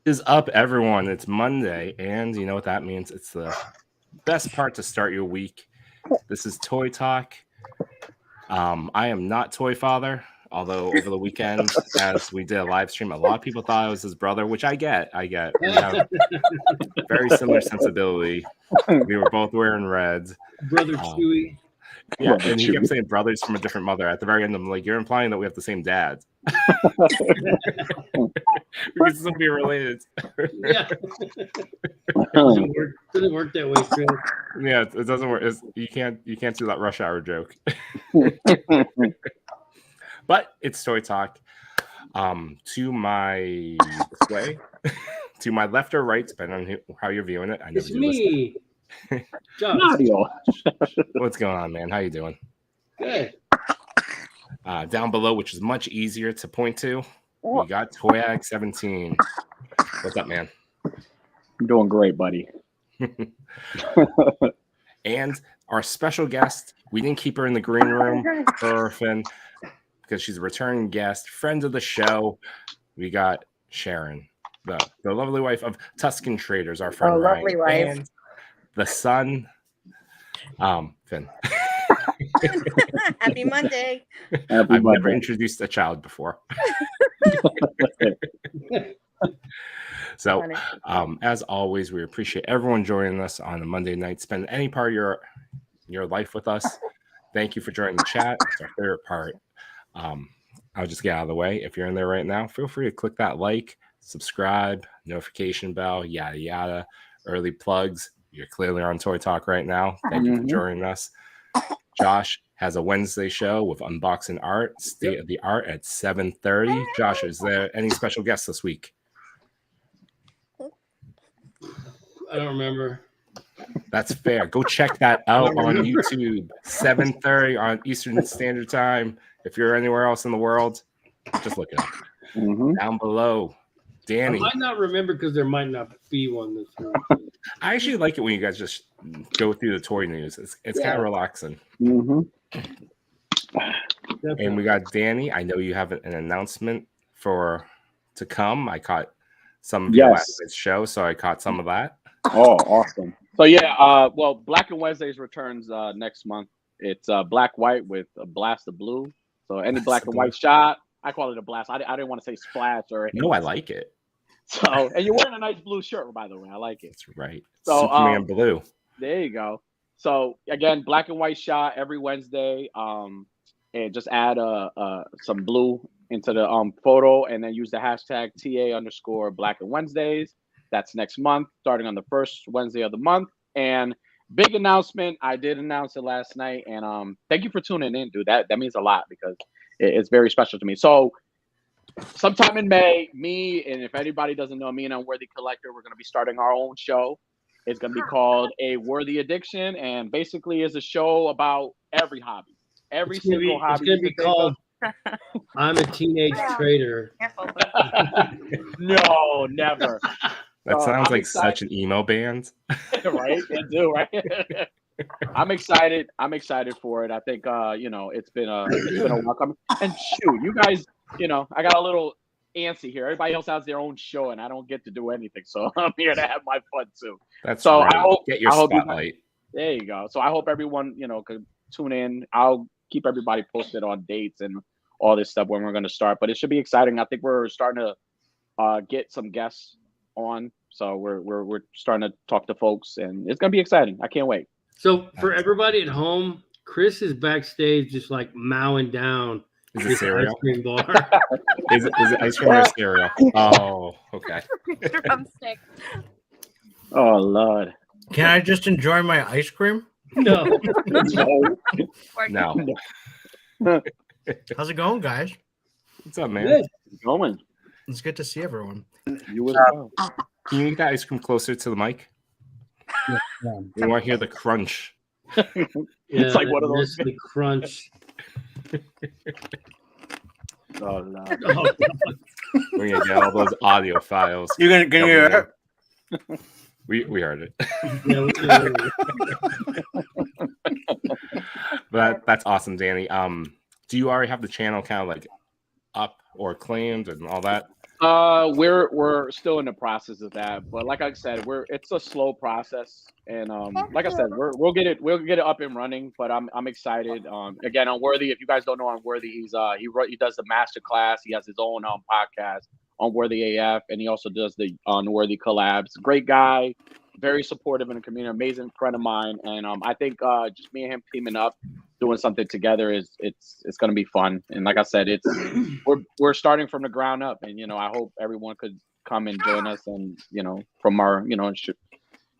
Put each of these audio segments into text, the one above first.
Is up, everyone? It's Monday, and you know what that means. It's the best part to start your week. This is Toy Talk. I am not Toy Father, although over the weekend, as we did a live stream, a lot of people thought I was his brother, which I get. We have very similar sensibility. We were both wearing red. Brother Chewy. Yeah, and he kept saying brothers from a different mother. At the very end, I'm like, you're implying that we have the same dad. We can still be related. Yeah. Doesn't work that way, Chris. Yeah, it doesn't work. You can't do that rush hour joke. But it's Toy Talk. To my way, to my left or right, depending on how you're viewing it. I know it's me. What's going on, man? How you doing? Good. Down below, which is much easier to point to, we got Toyak 17. What's up, man? I'm doing great, buddy. And our special guest, we didn't keep her in the green room for Finn because she's a returning guest, friend of the show. We got Sharon, the lovely wife of Tuscan Traders, our friend Ryan, lovely wife. and the son, Finn. Happy Monday. I've never introduced a child before. So, as always, we appreciate everyone joining us on a Monday night. Spend any part of your life with us. Thank you for joining the chat. It's our favorite part. I'll just get out of the way. If you're in there right now, feel free to click that like, subscribe, notification bell, yada, yada, early plugs. You're clearly on Toy Talk right now. Thank you for joining us. Josh has a Wednesday show with unboxing art, state of the art at 7:30. Josh, is there any special guests this week? I don't remember. That's fair. Go check that out on YouTube. 7:30 on Eastern Standard Time. If you're anywhere else in the world, just look it up. Down below, Danny. I might not remember because there might not be one this week. I actually like it when you guys just go through the toy news. It's kind of relaxing. And we got Danny. I know you have an announcement to come. I caught some of your last night's show, so I caught some of that. Oh, awesome. So yeah, well, Black and Wednesdays returns next month. It's black white with a blast of blue. So any black and white shot, I call it a blast. I didn't want to say splash or anything. No, I like it. So, and you're wearing a nice blue shirt, by the way. I like it. That's right. So, Superman blue. There you go. So again, black and white shot every Wednesday. And just add some blue into the photo, and then use the hashtag TA_Black and Wednesdays. That's next month, starting on the first Wednesday of the month. And big announcement. I did announce it last night, and thank you for tuning in, dude. That means a lot because it's very special to me. So sometime in May, me, and if anybody doesn't know me and Unworthy Collector, we're going to be starting our own show. It's going to be called A Worthy Addiction, and basically is a show about every hobby. Every single hobby. It's going to be called I'm a Teenage Trader. No, never. That sounds like such an emo band. Right? They do, right? I'm excited. I'm excited for it. I think it's been a while coming. And shoot, you guys, I got a little antsy here. Everybody else has their own show, and I don't get to do anything. So I'm here to have my fun too. That's so right. I hope get your spotlight. There you go. So I hope everyone, could tune in. I'll keep everybody posted on dates and all this stuff when we're going to start. But it should be exciting. I think we're starting to get some guests on. So we're starting to talk to folks, and it's going to be exciting. I can't wait. So for everybody at home, Chris is backstage just like mowing down his ice cream bar. Is it ice cream or cereal? Oh, okay. Drumstick. Oh, Lord. Can I just enjoy my ice cream? No. No. How's it going, guys? What's up, man? Good. It's going. It's good to see everyone. You as well. Can you get that ice cream closer to the mic? We want to hear the crunch. It's like one of those. The crunch. Oh, no. We're going to get all those audio files. You're going to hear it? We heard it. But that's awesome, Danny. Do you already have the channel kind of like up or claimed and all that? We're still in the process of that, but like I said, it's a slow process, and like I said, we'll get it up and running. But I'm excited. Again, Unworthy. If you guys don't know Unworthy, he does the master class. He has his own podcast, Unworthy AF, and he also does the Unworthy collabs. Great guy, very supportive in the community, amazing friend of mine, and I think just me and him teaming up, doing something together it's going to be fun. And like I said, we're starting from the ground up, and I hope everyone could come and join us, and from our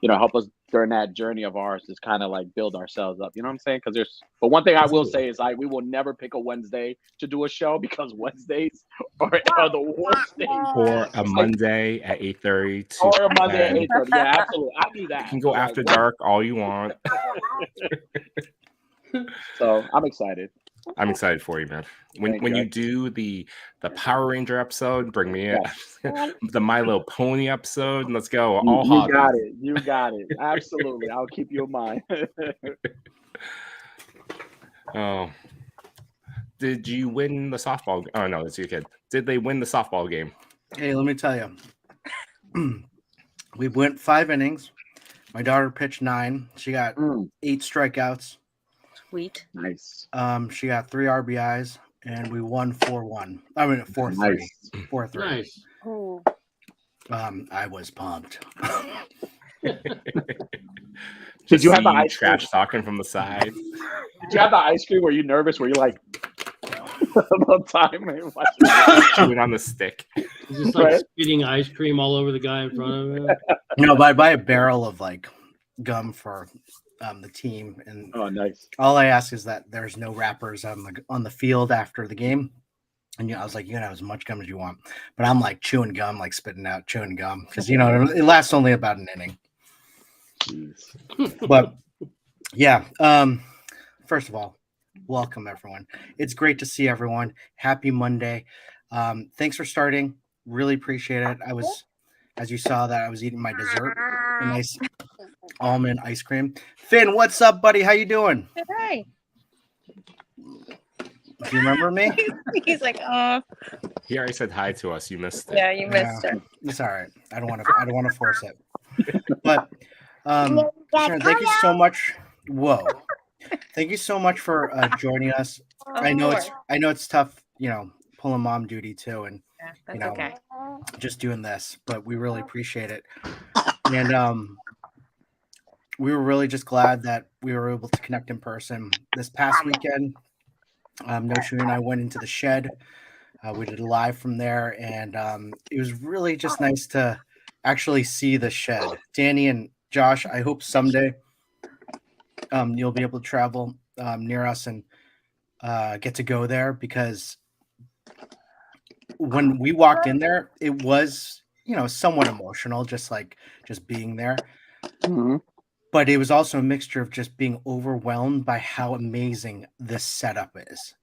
help us during that journey of ours, just kind of like build ourselves up. You know what I'm saying? But one thing I will say is we will never pick a Wednesday to do a show, because Wednesdays are the worst days. Or a Monday at 8:30. Or a Monday at 8:30. Yeah, absolutely. I do that. You can go after dark all you want. So I'm excited. I'm excited for you, man. When you do the Power Ranger episode, bring me in. The My Little Pony episode, and let's go. You got it. Absolutely. I'll keep you in mind. Oh, did you win the softball? Oh no, it's your kid. Did they win the softball game? Hey, let me tell you. We went 5 innings. My daughter pitched 9. She got 8 strikeouts. Sweet. Nice. She got 3 RBIs, and we won 4-1. I mean 4-3. Nice. 4-3. Nice. Oh. I was pumped. Did you have the ice trash talking from the side? Did you have the ice cream? Were you nervous? Were you like about time? Chewing on the stick. Just like spitting ice cream all over the guy in front of him. No, but I buy a barrel of like gum for the team, and nice. All I ask is that there's no wrappers on the field after the game. And I was like, you can have as much gum as you want, but I'm like chewing gum, like spitting out chewing gum, because it lasts only about an inning. Jeez. But yeah, first of all, welcome everyone. It's great to see everyone. Happy Monday. Thanks for starting. Really appreciate it. As you saw, that I was eating my dessert, a nice almond ice cream. Finn, what's up, buddy? How you doing? Hi. Do you remember me? He's like, oh. He already said hi to us. You missed it. Yeah, you missed it. It's all right. I don't want to force it. But Sharon, thank you so much. Whoa. Thank you so much for joining us. I know it's tough, pulling mom duty too, and that's okay. Just doing this, but we really appreciate it. And we were really just glad that we were able to connect in person this past weekend. Noshu and I went into the shed. We did a live from there, and it was really just nice to actually see the shed. Danny and Josh, I hope someday you'll be able to travel near us and get to go there, because when we walked in there, it was, somewhat emotional, just being there. Mm-hmm. But it was also a mixture of just being overwhelmed by how amazing this setup is.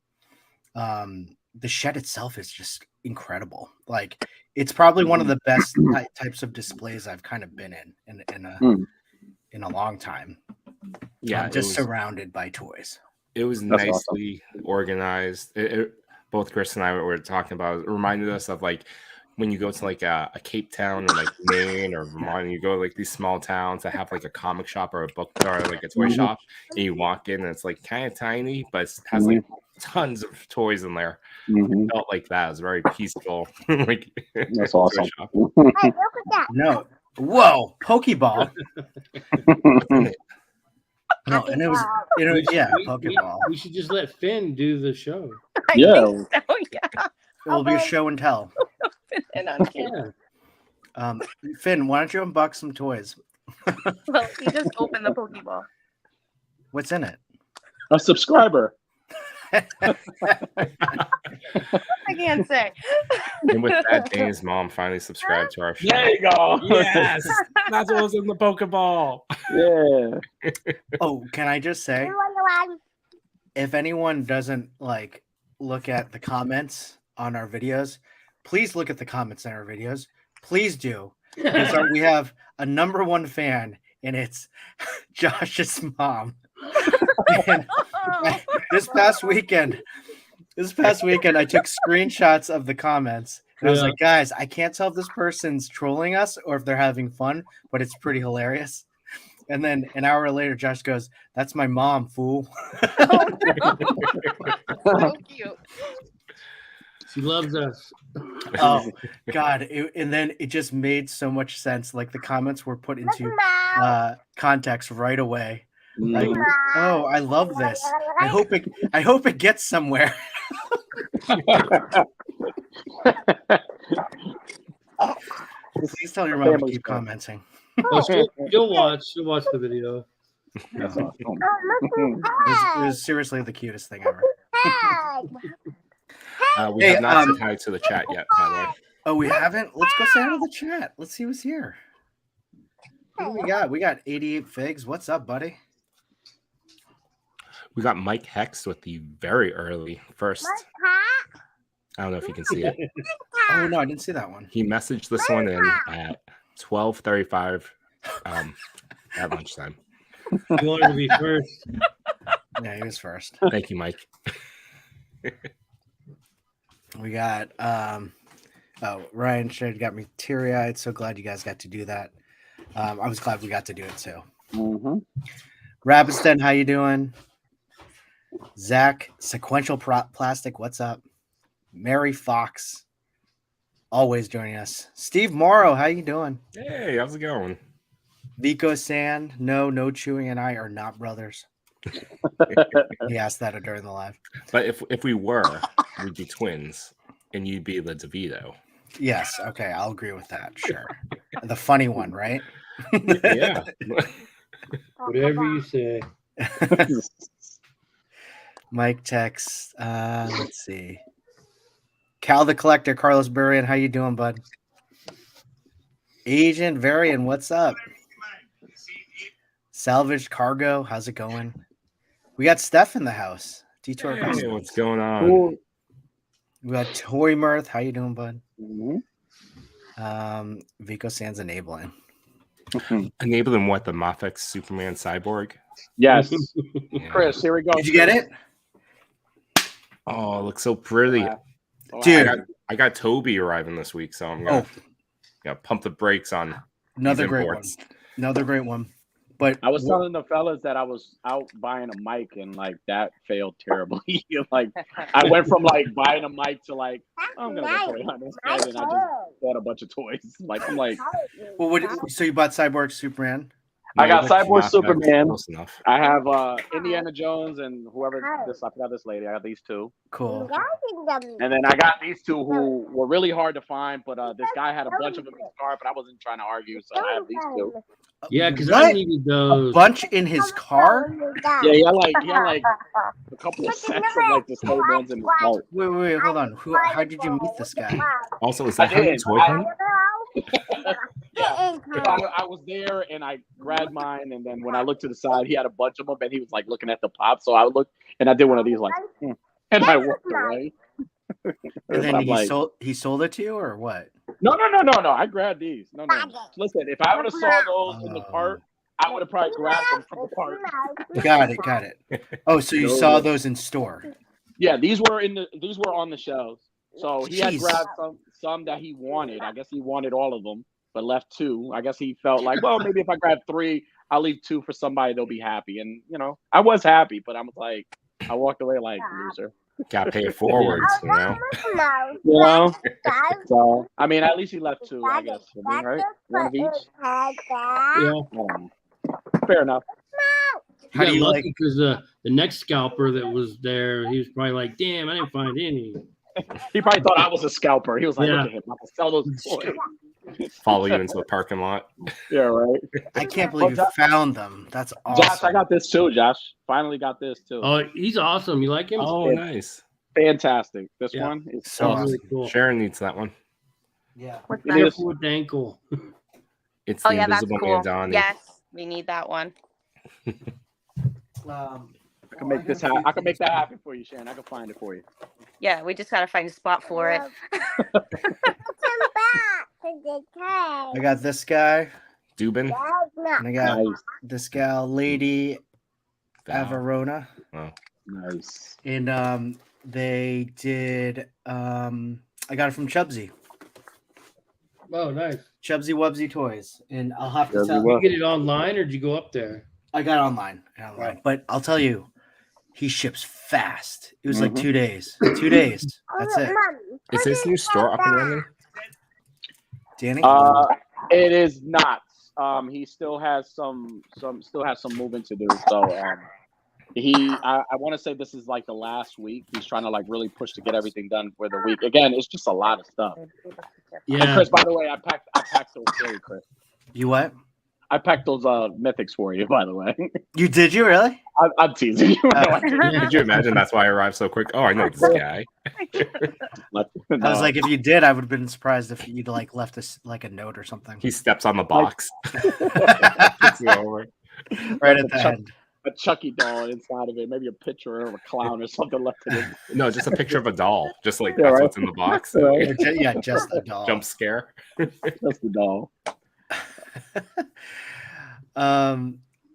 The shed itself is just incredible. Like, it's probably one of the best types of displays I've kind of been in a long time. Yeah, just surrounded by toys. It was nicely organized. Both Chris and I were talking about. It reminded us of like when you go to like a Cape Town or like Maine or Vermont, and you go to like these small towns that have like a comic shop or a book or like a toy shop, and you walk in and it's like kind of tiny, but it has like tons of toys in there. It felt like that. It was very peaceful. Like, that's awesome. No, whoa, Pokeball. No, and it was Pokeball. We should just let Finn do the show. Yeah. It will be a show and tell. Finn, why don't you unbox some toys? Well, you just opened the Pokeball. What's in it? A subscriber. I can't say. And with that, Dane's mom finally subscribed to our show. There you go. Yes, that's what was in the Pokeball. Yeah. Oh, can I just say, if anyone doesn't look at the comments on our videos, please look at the comments on our videos. Please do. Because we have a #1 fan, and it's Josh's mom. And this past weekend, I took screenshots of the comments, And I was Yeah. like, guys, I can't tell if this person's trolling us or if they're having fun, but it's pretty hilarious. And then an hour later, Josh goes, "That's my mom, fool." Oh, no. So cute. She loves us. Oh God! And then it just made so much sense. Like the comments were put into context right away. Like, oh, I love this. I hope it gets somewhere. Please tell your mom to Family keep show. commenting. Oh, she'll watch the video. That's awesome. It was seriously the cutest thing ever. We Hey, have not said hi to the chat yet, by the way. Oh, we haven't? Let's go say hi to the chat. Let's see who's here. What do we got? We got 88 Figs. What's up, buddy? We got Mike Hex with the very early first. I don't know if you can see it. Oh no, I didn't see that one. He messaged this one in at 12:35 at lunchtime. You wanted to be first. Yeah, he was first. Thank you, Mike. We got Ryan Shade got me teary-eyed. So glad you guys got to do that. I was glad we got to do it too. Mm-hmm. Rabbitston, how you doing? Zach, Sequential Plastic, what's up? Mary Fox, always joining us. Steve Morrow, how you doing? Hey, how's it going? Vico Sand, no chewing and I are not brothers. He asked that during the live. But if we were, we'd be twins, and you'd be the DeVito. Yes, okay, I'll agree with that. Sure, the funny one, right? Yeah. Whatever you say. Mike text. Let's see. Cal the Collector, Carlos Burrian, how you doing, bud? Agent Varian, what's up? Salvage Cargo, how's it going? We got Steph in the house. Detour. Hey, what's going on? We got Toy Mirth, how you doing, bud? Mm-hmm. Vico Sands enabling. Enabling what? The Mafex Superman Cyborg? Yes. Yeah. Chris, here we go. Did you get it? Oh, it looks so pretty. Wow. Dude. I got Toby arriving this week, so I'm gonna pump the brakes on Another these great one. imports. Another great one. But I was telling the fellas that I was out buying a mic and like that failed terribly. Like I went from like buying a mic to like I'm gonna go toy hunt instead, and I just bought a bunch of toys. Like I'm like, well, so you bought Cyborg Superman? I got No, Cyborg Mafex, Superman. close enough. I have Indiana Jones and whoever this. I forgot this lady. I got these two, Cool. and then I got these two who were really hard to find. But this guy had a bunch of them in his car, but I wasn't trying to argue, so I have these two. Yeah, because What? I needed A those. bunch in his car? Yeah, he had like a couple of sets of like the same ones in his car. Wait, hold on. How did you meet this guy? Also, is that how you did. toy hunt? Yeah. I was there and I grabbed mine, and then when I looked to the side, he had a bunch of them, and he was like looking at the pop. So I looked and I did one of these, like, and I walked away. And then I'm like, he sold it to you or what? no. I grabbed these. No. Listen, if I would have saw those in the cart, I would have probably grabbed them from the cart. Got it. Oh, so you saw those in store? Yeah, these were on the shelves. So he had Jeez. grabbed some that he wanted. I guess he wanted all of them, but left two. I guess he felt like, well, maybe if I grab three, I'll leave two for somebody. They'll be happy. And I was happy, but I was like, I walked away like loser. Got paid forwards, So I mean, at least he left two, I guess, for me, right? One of each. Yeah. Fair enough. How do got you lucky like? because the next scalper that was there, he was probably like, "Damn, I didn't find any." He probably thought I was a scalper. He was like, Yeah. look at him, I can sell those toys. follow you into the parking lot. Yeah, right. I can't believe you found them. That's awesome. Josh, I got this too, Josh. Finally got this too. Oh, he's awesome. You like him? Oh, nice. Fantastic. This Yeah. one is So awesome. really cool. Sharon needs that one. Yeah. What's It that? is. Careful with the ankle. It's Oh the yeah, that's Invisible cool. Man Donnie. Yes, we need that one. I can make this happen. I can make that happen for you, Sharon. I can find it for you. Yeah, we just gotta find a spot for it. I got this guy, Dubin. and I got Nice. this gal, Lady Val. Averona, Nice. and they did. I got it from Chubsy. Oh, nice. Chubsy Wubsy Toys, and I'll have to Chubsy tell. Wub- You get it online or did you go up there? I got it online, but I'll tell you, he ships fast. It was like 2 days. 2 days. That's it. Is his new store up and running? Danny. It is not. He still has some moving to do. So I want to say this is like the last week. He's trying to like really push to get everything done for the week. Again, it's just a lot of stuff. Yeah. And Chris, by the way, I packed those for you, Chris. You what? I packed those mythics for you, by the way. You did? You really? I'm teasing you. Could you imagine that's why I arrived so quick? Oh, I know this guy. I was like, if you did, I would have been surprised if you'd like left us like a note or something. He steps on the box. Kicks it over. Right at the end. a Chucky doll inside of it, maybe a picture of a clown or something left in it. No, just a picture of a doll. Just like Yeah, that's right. what's in the box. Right. Yeah, just a doll. Jump scare. Just the doll.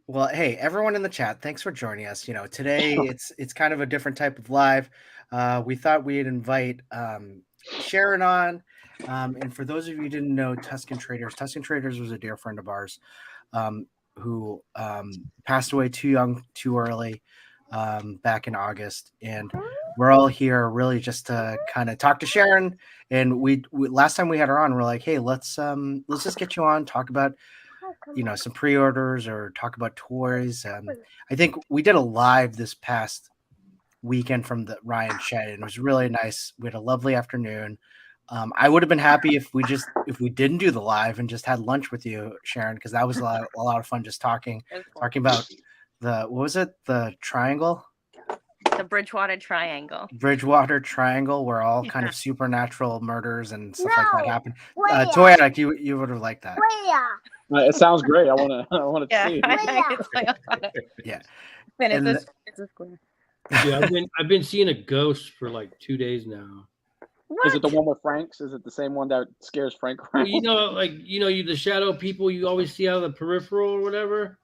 Well, hey, everyone in the chat, thanks for joining us. You know, today it's kind of a different type of live. We thought we'd invite Sharon on. And for those of you who didn't know, Tuscan Traders was a dear friend of ours who passed away too young, too early back in August. And we're all here really just to kind of talk to Sharon. And we last time we had her on, we're like, hey, let's just get you on, talk about, you know, some pre-orders or talk about toys. I think we did a live this past weekend from the Ryan Shed, and it was really nice. We had a lovely afternoon. I would have been happy if we didn't do the live and just had lunch with you, Sharon, because that was a lot of fun just talking about what was it? The triangle? The Bridgewater Triangle. Bridgewater Triangle, where all kind of supernatural murders and stuff like that happen. Toy Addict, you would have liked that. It sounds great. I want to see. Yeah. And And it's a square. Yeah, I've been seeing a ghost for like 2 days now. Is it the one with Frank's? Is it the same one that scares Frank? Well, you the shadow people you always see out of the peripheral or whatever.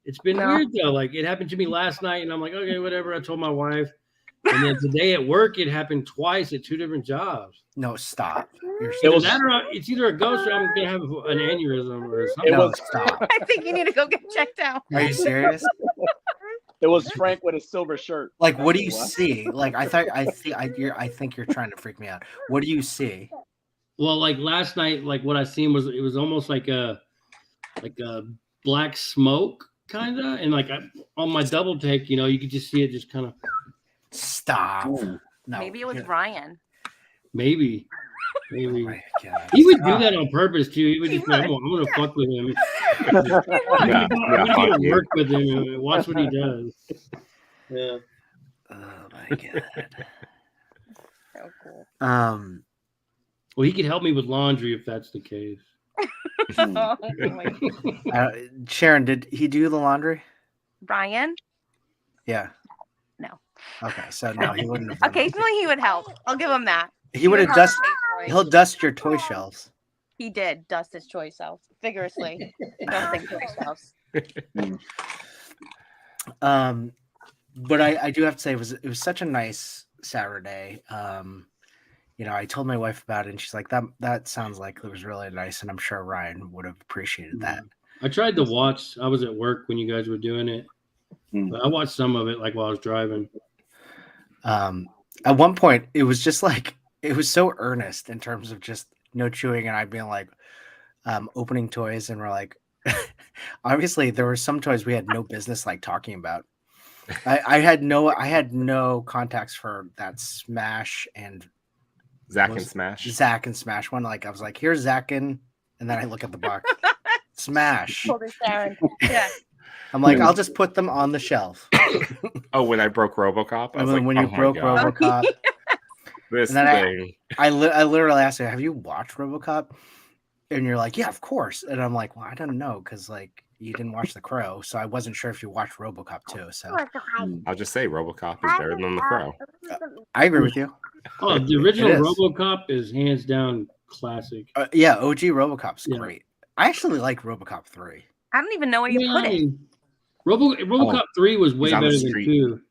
It's been weird though. Like it happened to me last night, and I'm like, okay, whatever. I told my wife, and then today at work, it happened twice at 2 different jobs. No, stop. It's either a ghost or I'm gonna have an aneurysm or something. Stop. I think you need to go get checked out. Are you serious? It was Frank with a silver shirt. Like, what do you see? Like, I think you're trying to freak me out. What do you see? Well, like last night, like what I seen was it was almost like a black smoke kind of, and like on my double take, you could just see it just kind of. Stop. Ooh. No. Maybe it was Ryan. Maybe. Oh my God. He would do that on purpose too. He would just be like, I'm gonna fuck with him. I'm gonna work with him and watch what he does. Yeah. Oh my God. So cool. Well, he could help me with laundry if that's the case. Oh, my- Sharon, did he do the laundry? Ryan? Yeah. No. Okay, so no, he wouldn't have. done it. Occasionally he would help. I'll give him that. He would have help dust. occasionally. He'll dust your toy shelves. He did dust his toy shelves vigorously. Dusting toy shelves. But I do have to say it was such a nice Saturday. I told my wife about it, and she's like, that sounds like it was really nice, and I'm sure Ryan would have appreciated that. I tried to watch. I was at work when you guys were doing it. But I watched some of it like while I was driving. At one point, it was just like it was so earnest in terms of just no chewing, and I being like opening toys, and we're like, obviously there were some toys we had no business like talking about. I had no contacts for that Smash and Zack and Smash one. Like I was like, here's Zack and then I look at the box, Smash. Yeah. I'm like, I'll just put them on the shelf. Oh, when I broke RoboCop, I was when like, you broke RoboCop, this and then thing. I literally asked you, have you watched RoboCop? And you're like, yeah, of course. And I'm like, well, I don't know, because like you didn't watch The Crow, so I wasn't sure if you watched RoboCop too. So I'll just say RoboCop is better than The Crow. I agree with you. Oh, the original It is. RoboCop is hands down classic. Yeah, OG RoboCop's Yeah. great. I actually like RoboCop 3. I don't even know where you put it. RoboCop 3 was way he's on the better than street. 2.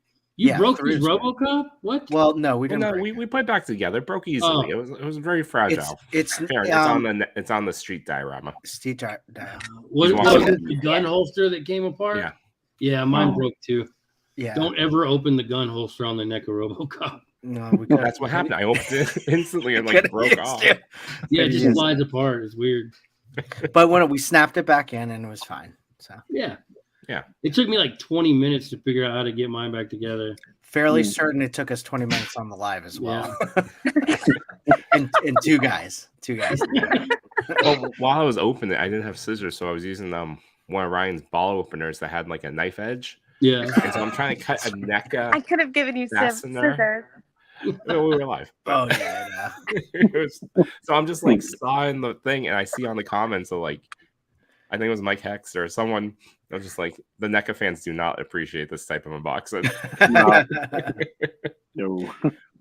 You broke his RoboCop? What? Well, no, we didn't. No, we put it back together. It broke easily. Oh. It was very fragile. It's on the street diorama. Street diorama. Was it the gun holster that came apart? Yeah. Yeah, mine broke too. Yeah. Don't ever open the gun holster on the neck of RoboCop. No, that's what happened. I opened it instantly and like broke off. Yeah, it just slides apart. It's weird. But when we snapped it back in and it was fine. So yeah. It took me like 20 minutes to figure out how to get mine back together. Fairly certain it took us 20 minutes on the live as well. Yeah. and two guys. Well, while I was opening it, I didn't have scissors, so I was using one of Ryan's ball openers that had like a knife edge. Yeah. And so I'm trying to cut a NECA. I could have given you scissors. No, we were live. Oh yeah. So I'm just like sawing the thing, and I see on the comments of like, I think it was Mike Hex or someone. I was just like, the NECA fans do not appreciate this type of unboxing. No.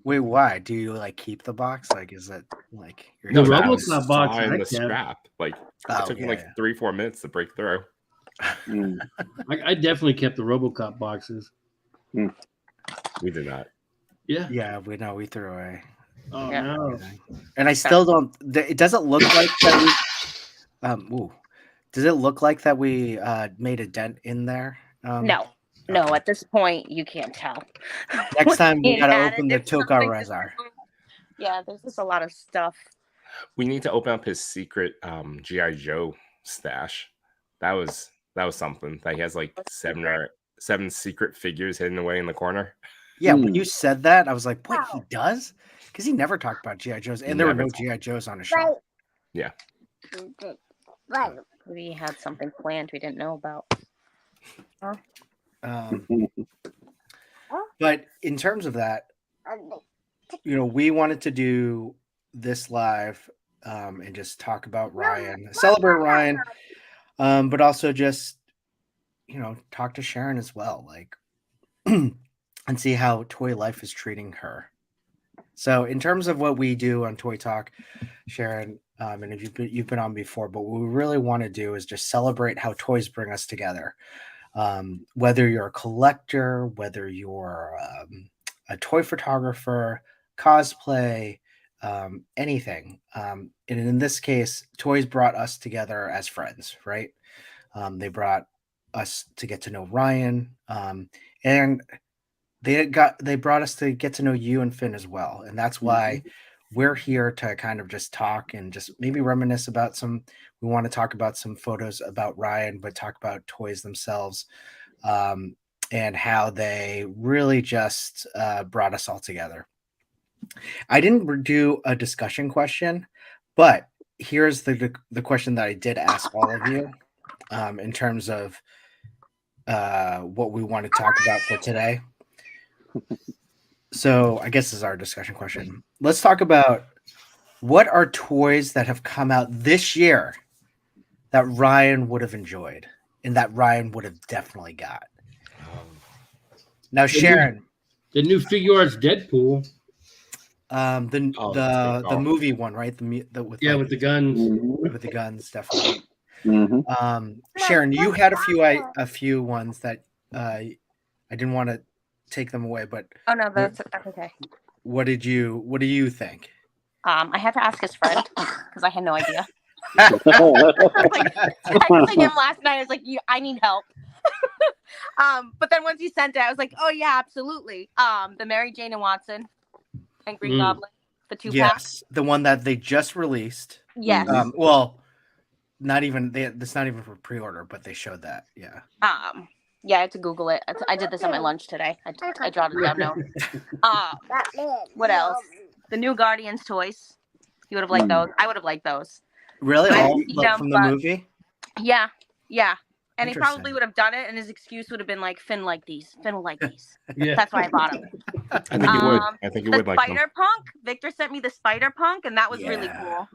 Wait, why? Do you like keep the box? Like, is it like the RoboCop box? The strap. Like, it took me like 3-4 minutes to break through. I definitely kept the RoboCop boxes. We did not. Yeah, we threw away. Oh no! And I still don't. It doesn't look like that. Does it look like that we made a dent in there? No. At this point, you can't tell. Next time we gotta open the Toka Rezar. Yeah, there's just a lot of stuff. We need to open up his secret G.I. Joe stash. That was something. That he has like 7 secret figures hidden away in the corner. Yeah, when you said that, I was like, wait, he does? Because he never talked about G.I. Joes, and there were no G.I. Joes on his show. Yeah. We had something planned we didn't know about. But in terms of that, we wanted to do this live and just talk about Ryan, celebrate Ryan, but also just, talk to Sharon as well, like, and see how Toy Life is treating her. So in terms of what we do on Toy Talk, Sharon, and if you've been on before, but what we really want to do is just celebrate how toys bring us together. Whether you're a collector, whether you're a toy photographer, cosplay, anything. And in this case, toys brought us together as friends, right? They brought us to get to know Ryan, and they brought us to get to know you and Finn as well. And that's why we're here to kind of just talk and just maybe reminisce about we want to talk about some photos about Ryan, but talk about toys themselves, and how they really just brought us all together. I didn't do a discussion question, but here's the question that I did ask all of you in terms of what we want to talk about for today. So I guess this is our discussion question. Let's talk about what are toys that have come out this year that Ryan would have enjoyed and that Ryan would have definitely got. Now, Sharon, the new Figure Arts Deadpool. The movie one, right? With the guns. With the guns, definitely. Sharon, you had a few ones that I didn't want to take them away, but that's okay. What do you think? I had to ask his friend because I had no idea. Texting him last night, I was like, I need help. But then once he sent it, I was like, oh yeah, absolutely. The Mary Jane and Watson and Green Goblin, the 2-pack. Yes, the one that they just released. Yes. Well, not even it's not even for pre-order, but they showed that. Yeah. Yeah, I had to Google it. I did this at my lunch today. I jotted it down now. What else? The new Guardians toys. You would have liked those. I would have liked those. Really? All from the movie? Yeah. And he probably would have done it, and his excuse would have been like, Finn like these. Finn will like these. Yeah. That's why I bought them. I think you would. I think you would like them. Spider-Punk. Victor sent me the Spider-Punk, and that was really cool.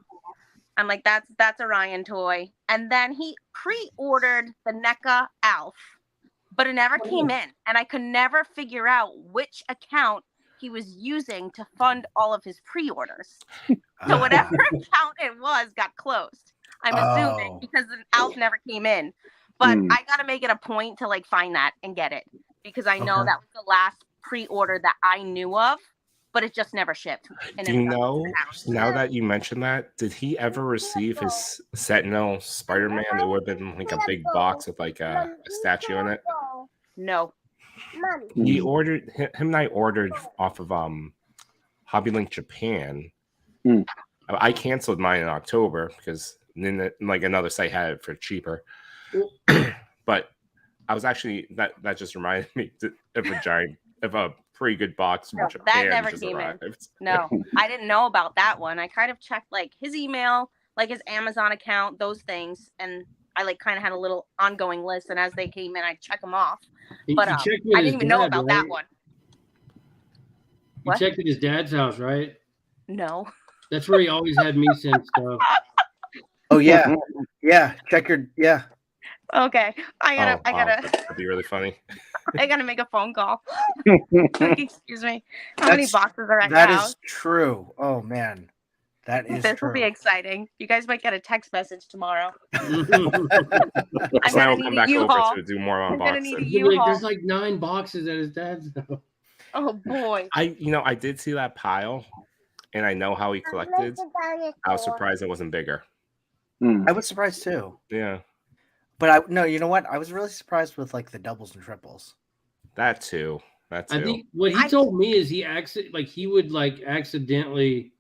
I'm like, that's a Ryan toy. And then he pre-ordered the NECA Alf, but it never came in. And I could never figure out which account he was using to fund all of his pre-orders. So whatever account it was got closed. I'm assuming because the Alf never came in. But I got to make it a point to like find that and get it because I know that was the last pre-ordered that I knew of, but it just never shipped. Do you know, now that you mentioned that, did he ever receive his Sentinel Spider-Man? It would have been like a big box with like a statue in it. No. He ordered, him and I ordered off of Hobbylink Japan. I canceled mine in October because then like another site had it for cheaper. But I was actually that just reminded me of a pretty good box from Japan. That never came in. No, I didn't know about that one. I kind of checked like his email, like his Amazon account, those things, and I like kind of had a little ongoing list. And as they came in, I check them off. But I didn't even know about that one. You checked at his dad's house, right? No. That's where he always had me send stuff. Oh yeah, yeah. Check your Okay, I gotta. That'd be really funny. I gotta make a phone call. Excuse me. How many boxes are at your house? That is true. Oh man, that is. This true. will be exciting. You guys might get a text message tomorrow. I'm gonna come back over to do more unboxing. There's like 9 boxes at his dad's house. Oh boy. I did see that pile, and I know how he collected. I was surprised it wasn't bigger. I was surprised too. Yeah. But you know what? I was really surprised with like the doubles and triples. That too. I think what he told me is he would accidentally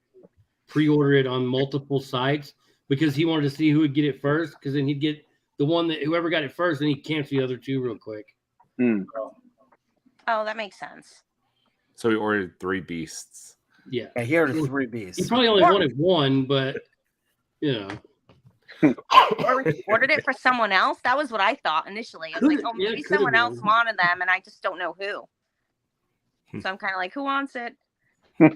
pre-order it on multiple sites because he wanted to see who would get it first, because then he'd get the one that whoever got it first, and he'd cancel the other 2 real quick. Oh, that makes sense. So he ordered 3 beasts. Yeah, he ordered 3 beasts. He probably only wanted 1, but you know. Or he ordered it for someone else. That was what I thought initially. I was like, oh, maybe someone else wanted them, and I just don't know who. So I'm kind of like, who wants it? Or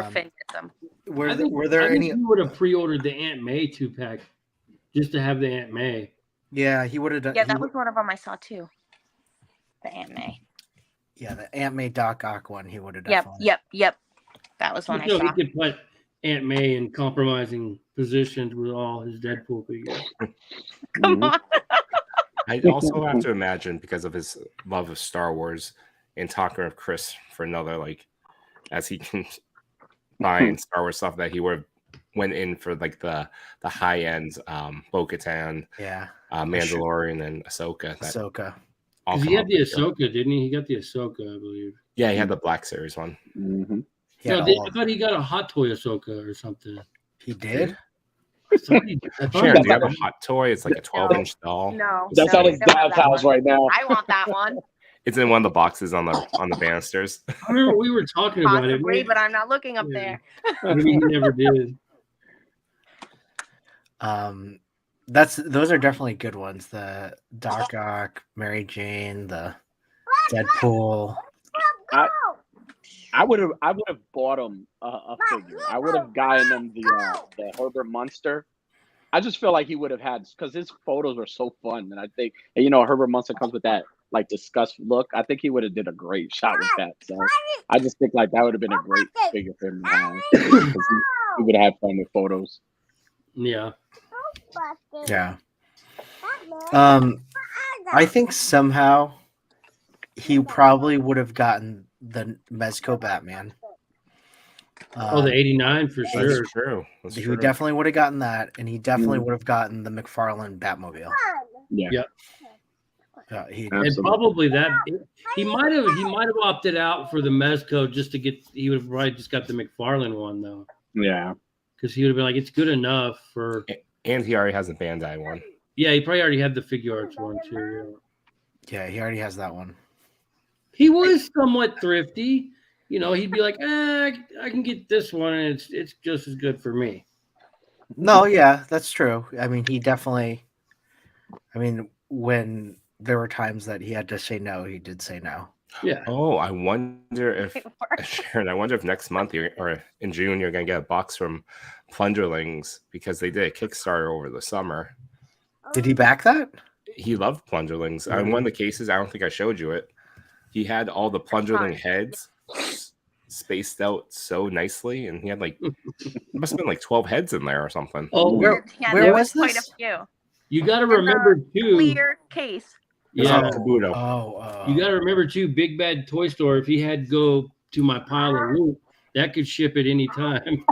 Finn gets them. Were there any? He would have pre-ordered the Aunt May 2-pack just to have the Aunt May. Yeah, he would have done. Yeah, that was one of them I saw too. The Aunt May. Yeah, the Aunt May Doc Ock one. He would have. Yep. That was one I saw. He could put Aunt May in compromising positions with all his Deadpool figures. Come on. I also have to imagine, because of his love of Star Wars and talking with Chris for another, like, as he can find Star Wars stuff, that he would have went in for like the high end Bo-Katan, Mandalorian, and Ahsoka. Ahsoka. He had the Ahsoka, didn't he? He got the Ahsoka, I believe. Yeah, he had the Black Series one. Mm-hmm. No, I thought he got a Hot Toy Ahsoka or something. He did? Sharon, do you have a Hot Toy? It's like a 12-inch doll. No. That's at his dad's house right now. I want that one. It's in one of the boxes on the banisters. I remember we were talking about it. But I'm not looking up there. Maybe he never did. Those are definitely good ones. The Doc Ock, Mary Jane, the Deadpool. I would have bought him a figure. I would have gotten him the Herbert Munster. I just feel like he would have had, because his photos were so fun, and I think Herbert Munster comes with that like disgust look. I think he would have did a great shot with that. So I just think like that would have been a great figure for him to have. He would have had fun with photos. Yeah. Yeah. I think somehow he probably would have gotten the Mezco Batman. The 89 for sure. That's true. That's he true. definitely would have gotten that, and he definitely would have gotten the McFarlane Batmobile. Yeah. Yep. And probably that he might have opted out for the Mezco just to get. He would have probably just got the McFarlane one though. Yeah. Because he would have been like, it's good enough for. And he already has a Bandai one. Yeah, he probably already had the Figure Arts one too. Yeah, he already has that one. He was somewhat thrifty. He'd be like, I can get this one, and it's just as good for me. No, yeah, that's true. I mean, he definitely. I mean, when there were times that he had to say no, he did say no. Yeah. Oh, I wonder if Sharon. I wonder if next month or in June you're gonna get a box from Plunderlings, because they did a Kickstarter over the summer. Did he back that? He loved Plunderlings. In one of the cases, I don't think I showed you it. He had all the Plunderling heads spaced out so nicely, and he had like must have been like 12 heads in there or something. Oh, where there was quite a this? few. You got to remember too. Clear case. Yeah. Kabuto. You got to remember too, Big Bad Toy Store. If he had to go to my pile of loot, that could ship at any time.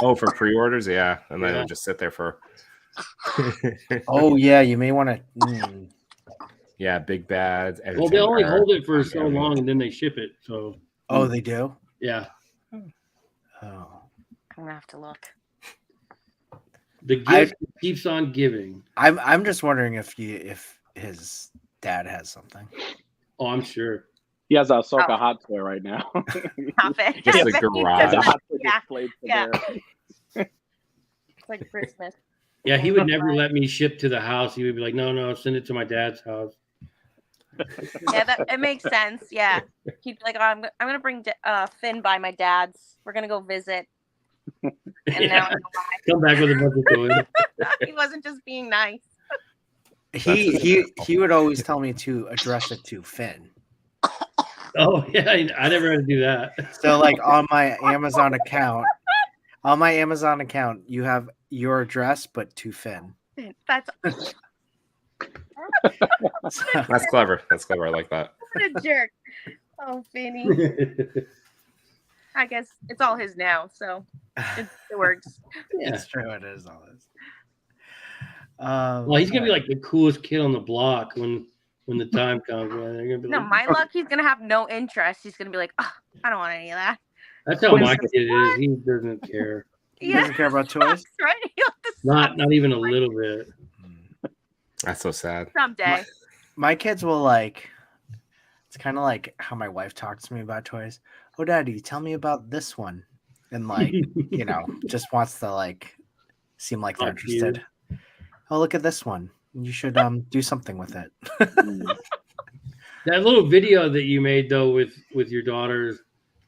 Oh, for pre-orders, yeah, and then it would just sit there for. Oh yeah, you may want to. Yeah, Big Bad. Well, they only hold it for so long, and then they ship it. So. Oh, they do. Yeah. Oh. I'm gonna have to look. The gift keeps on giving. I'm just wondering if his dad has something. Oh, I'm sure. He has a Ahsoka hot toy right now. Stop it. Just the garage. Yeah. It's like Christmas. Yeah, he would never let me ship to the house. He would be like, no, send it to my dad's house. Yeah, it makes sense. Yeah. He'd be like, oh, I'm going to bring Finn by my dad's. We're going to go visit. And now I know why. Come back with a bunch of toys. He wasn't just being nice. He would always tell me to address it to Finn. Oh yeah, I never had to do that. So like on my Amazon account, you have your address, but to Finn. That's That's clever. That's clever. I like that. what a jerk. Oh, Finny. I guess it's all his now, so it works. Yeah. It's true. It is all his. Well, he's gonna be like the coolest kid on the block when the time comes. Man. They're gonna be No, like, my luck, he's gonna have no interest. He's gonna be like, oh, I don't want any of that. That's how my kid is. He doesn't care. He doesn't care about toys. Right? Not even a little bit. That's so sad. Someday. My kids will like. It's kind of like how my wife talks to me about toys. Oh, Daddy, tell me about this one, and like just wants to like seem like they're interested. Oh, look at this one. You should do something with it. That little video that you made though with your daughters,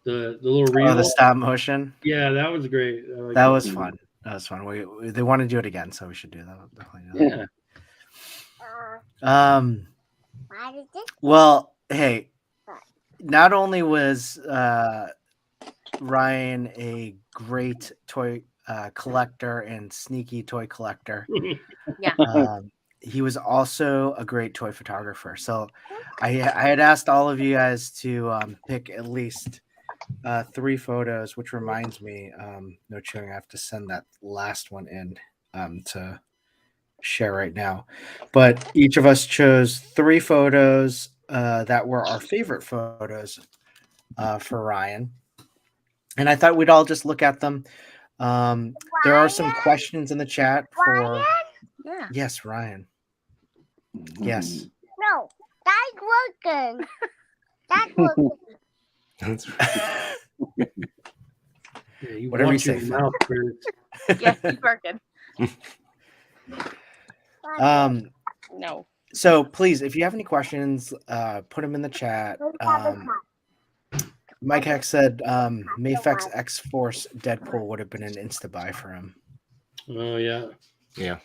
the little reel. Oh, the stop motion. Yeah, that was great. That was fun. That was fun. They want to do it again, so we should do that. Definitely do that. Yeah. Well, hey, not only was Ryan a great toy collector and sneaky toy collector, Yeah. he was also a great toy photographer. So I had asked all of you guys to pick at least 3 photos, which reminds me, no chewing, I have to send that last one in to share right now. But each of us chose 3 photos that were our favorite photos for Ryan. And I thought we'd all just look at them. There are some questions in the chat for... Yeah. Yes, Ryan. Yes. No, that's working. That's working. That's Yeah, you Whatever you watch your say, mouth first. Yeah, he's working. No. So please, if you have any questions, put them in the chat. Mike Heck said Mayfex X-Force Deadpool would have been an insta buy for him. Oh yeah. Yeah.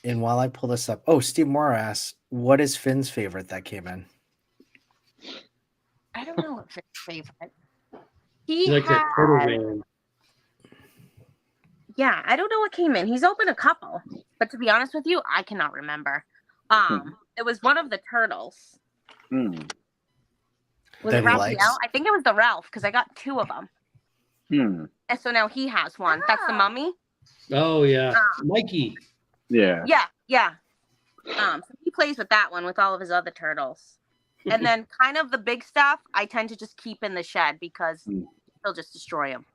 And while I pull this up, Steve Moore asks, what is Finn's favorite that came in? I don't know what's his favorite. He like that turtle man. Yeah, I don't know what came in. He's opened a couple, but to be honest with you, I cannot remember. It was one of the turtles. Was That it he Raphael? likes? I think it was the Ralph because I got 2 of them. And so now he has one. That's the mummy. Oh yeah, Mikey. Yeah. Yeah. So he plays with that one with all of his other turtles. And then kind of the big stuff, I tend to just keep in the shed because he'll just destroy them.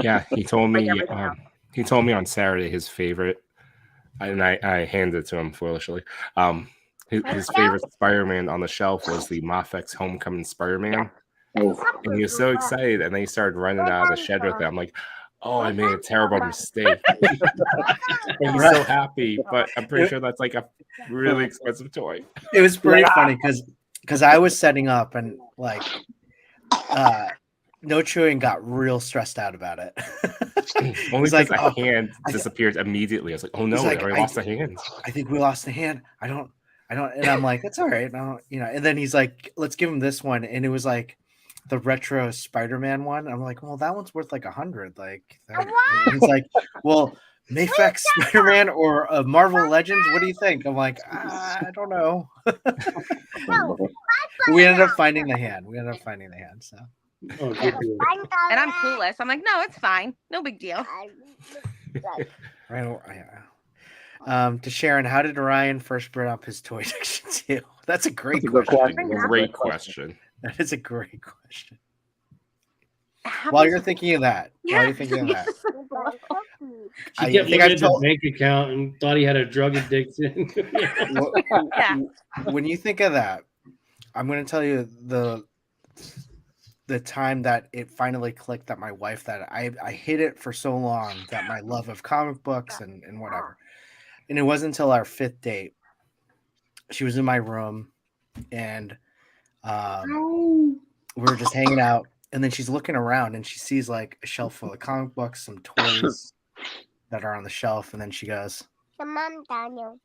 Yeah, he told me. Like everything else. He told me on Saturday his favorite, and I handed it to him foolishly. His favorite Spider-Man on the shelf was the Mafex Homecoming Spider-Man, and he was so excited. And then he started running out of the shed with it. I'm like, oh, I made a terrible mistake. And he's so happy, but I'm pretty sure that's like a really expensive toy. It was pretty funny because I was setting up and like No Chewing got real stressed out about it. Only because a hand disappeared immediately. I was like, oh no, I lost a hand. I think we lost a hand. I don't, and I'm like, it's all right. And then he's like, let's give him this one. And it was like the retro Spider-Man one. I'm like, well, that one's worth like 100. Like, he's like, well, Mafex Spider-Man or Marvel Legends? What do you think? I'm like, I don't know. We ended up finding the hand. So. Oh, good deal. And I'm clueless. I'm like, no, it's fine. No big deal. Right. To Sharon, how did Ryan first bring up his toy addiction too? That's a great question. Great question. That is a great question. While you're thinking of that, She kept looking at the bank account and thought he had a drug addiction. When you think of that, I'm going to tell you the time that it finally clicked that my wife, that I hid it for so long, that my love of comic books and whatever. And it wasn't until our 5th date. She was in my room and we were just hanging out. And then she's looking around and she sees like a shelf full of comic books, some toys that are on the shelf. And then she goes, Mom, Daniel,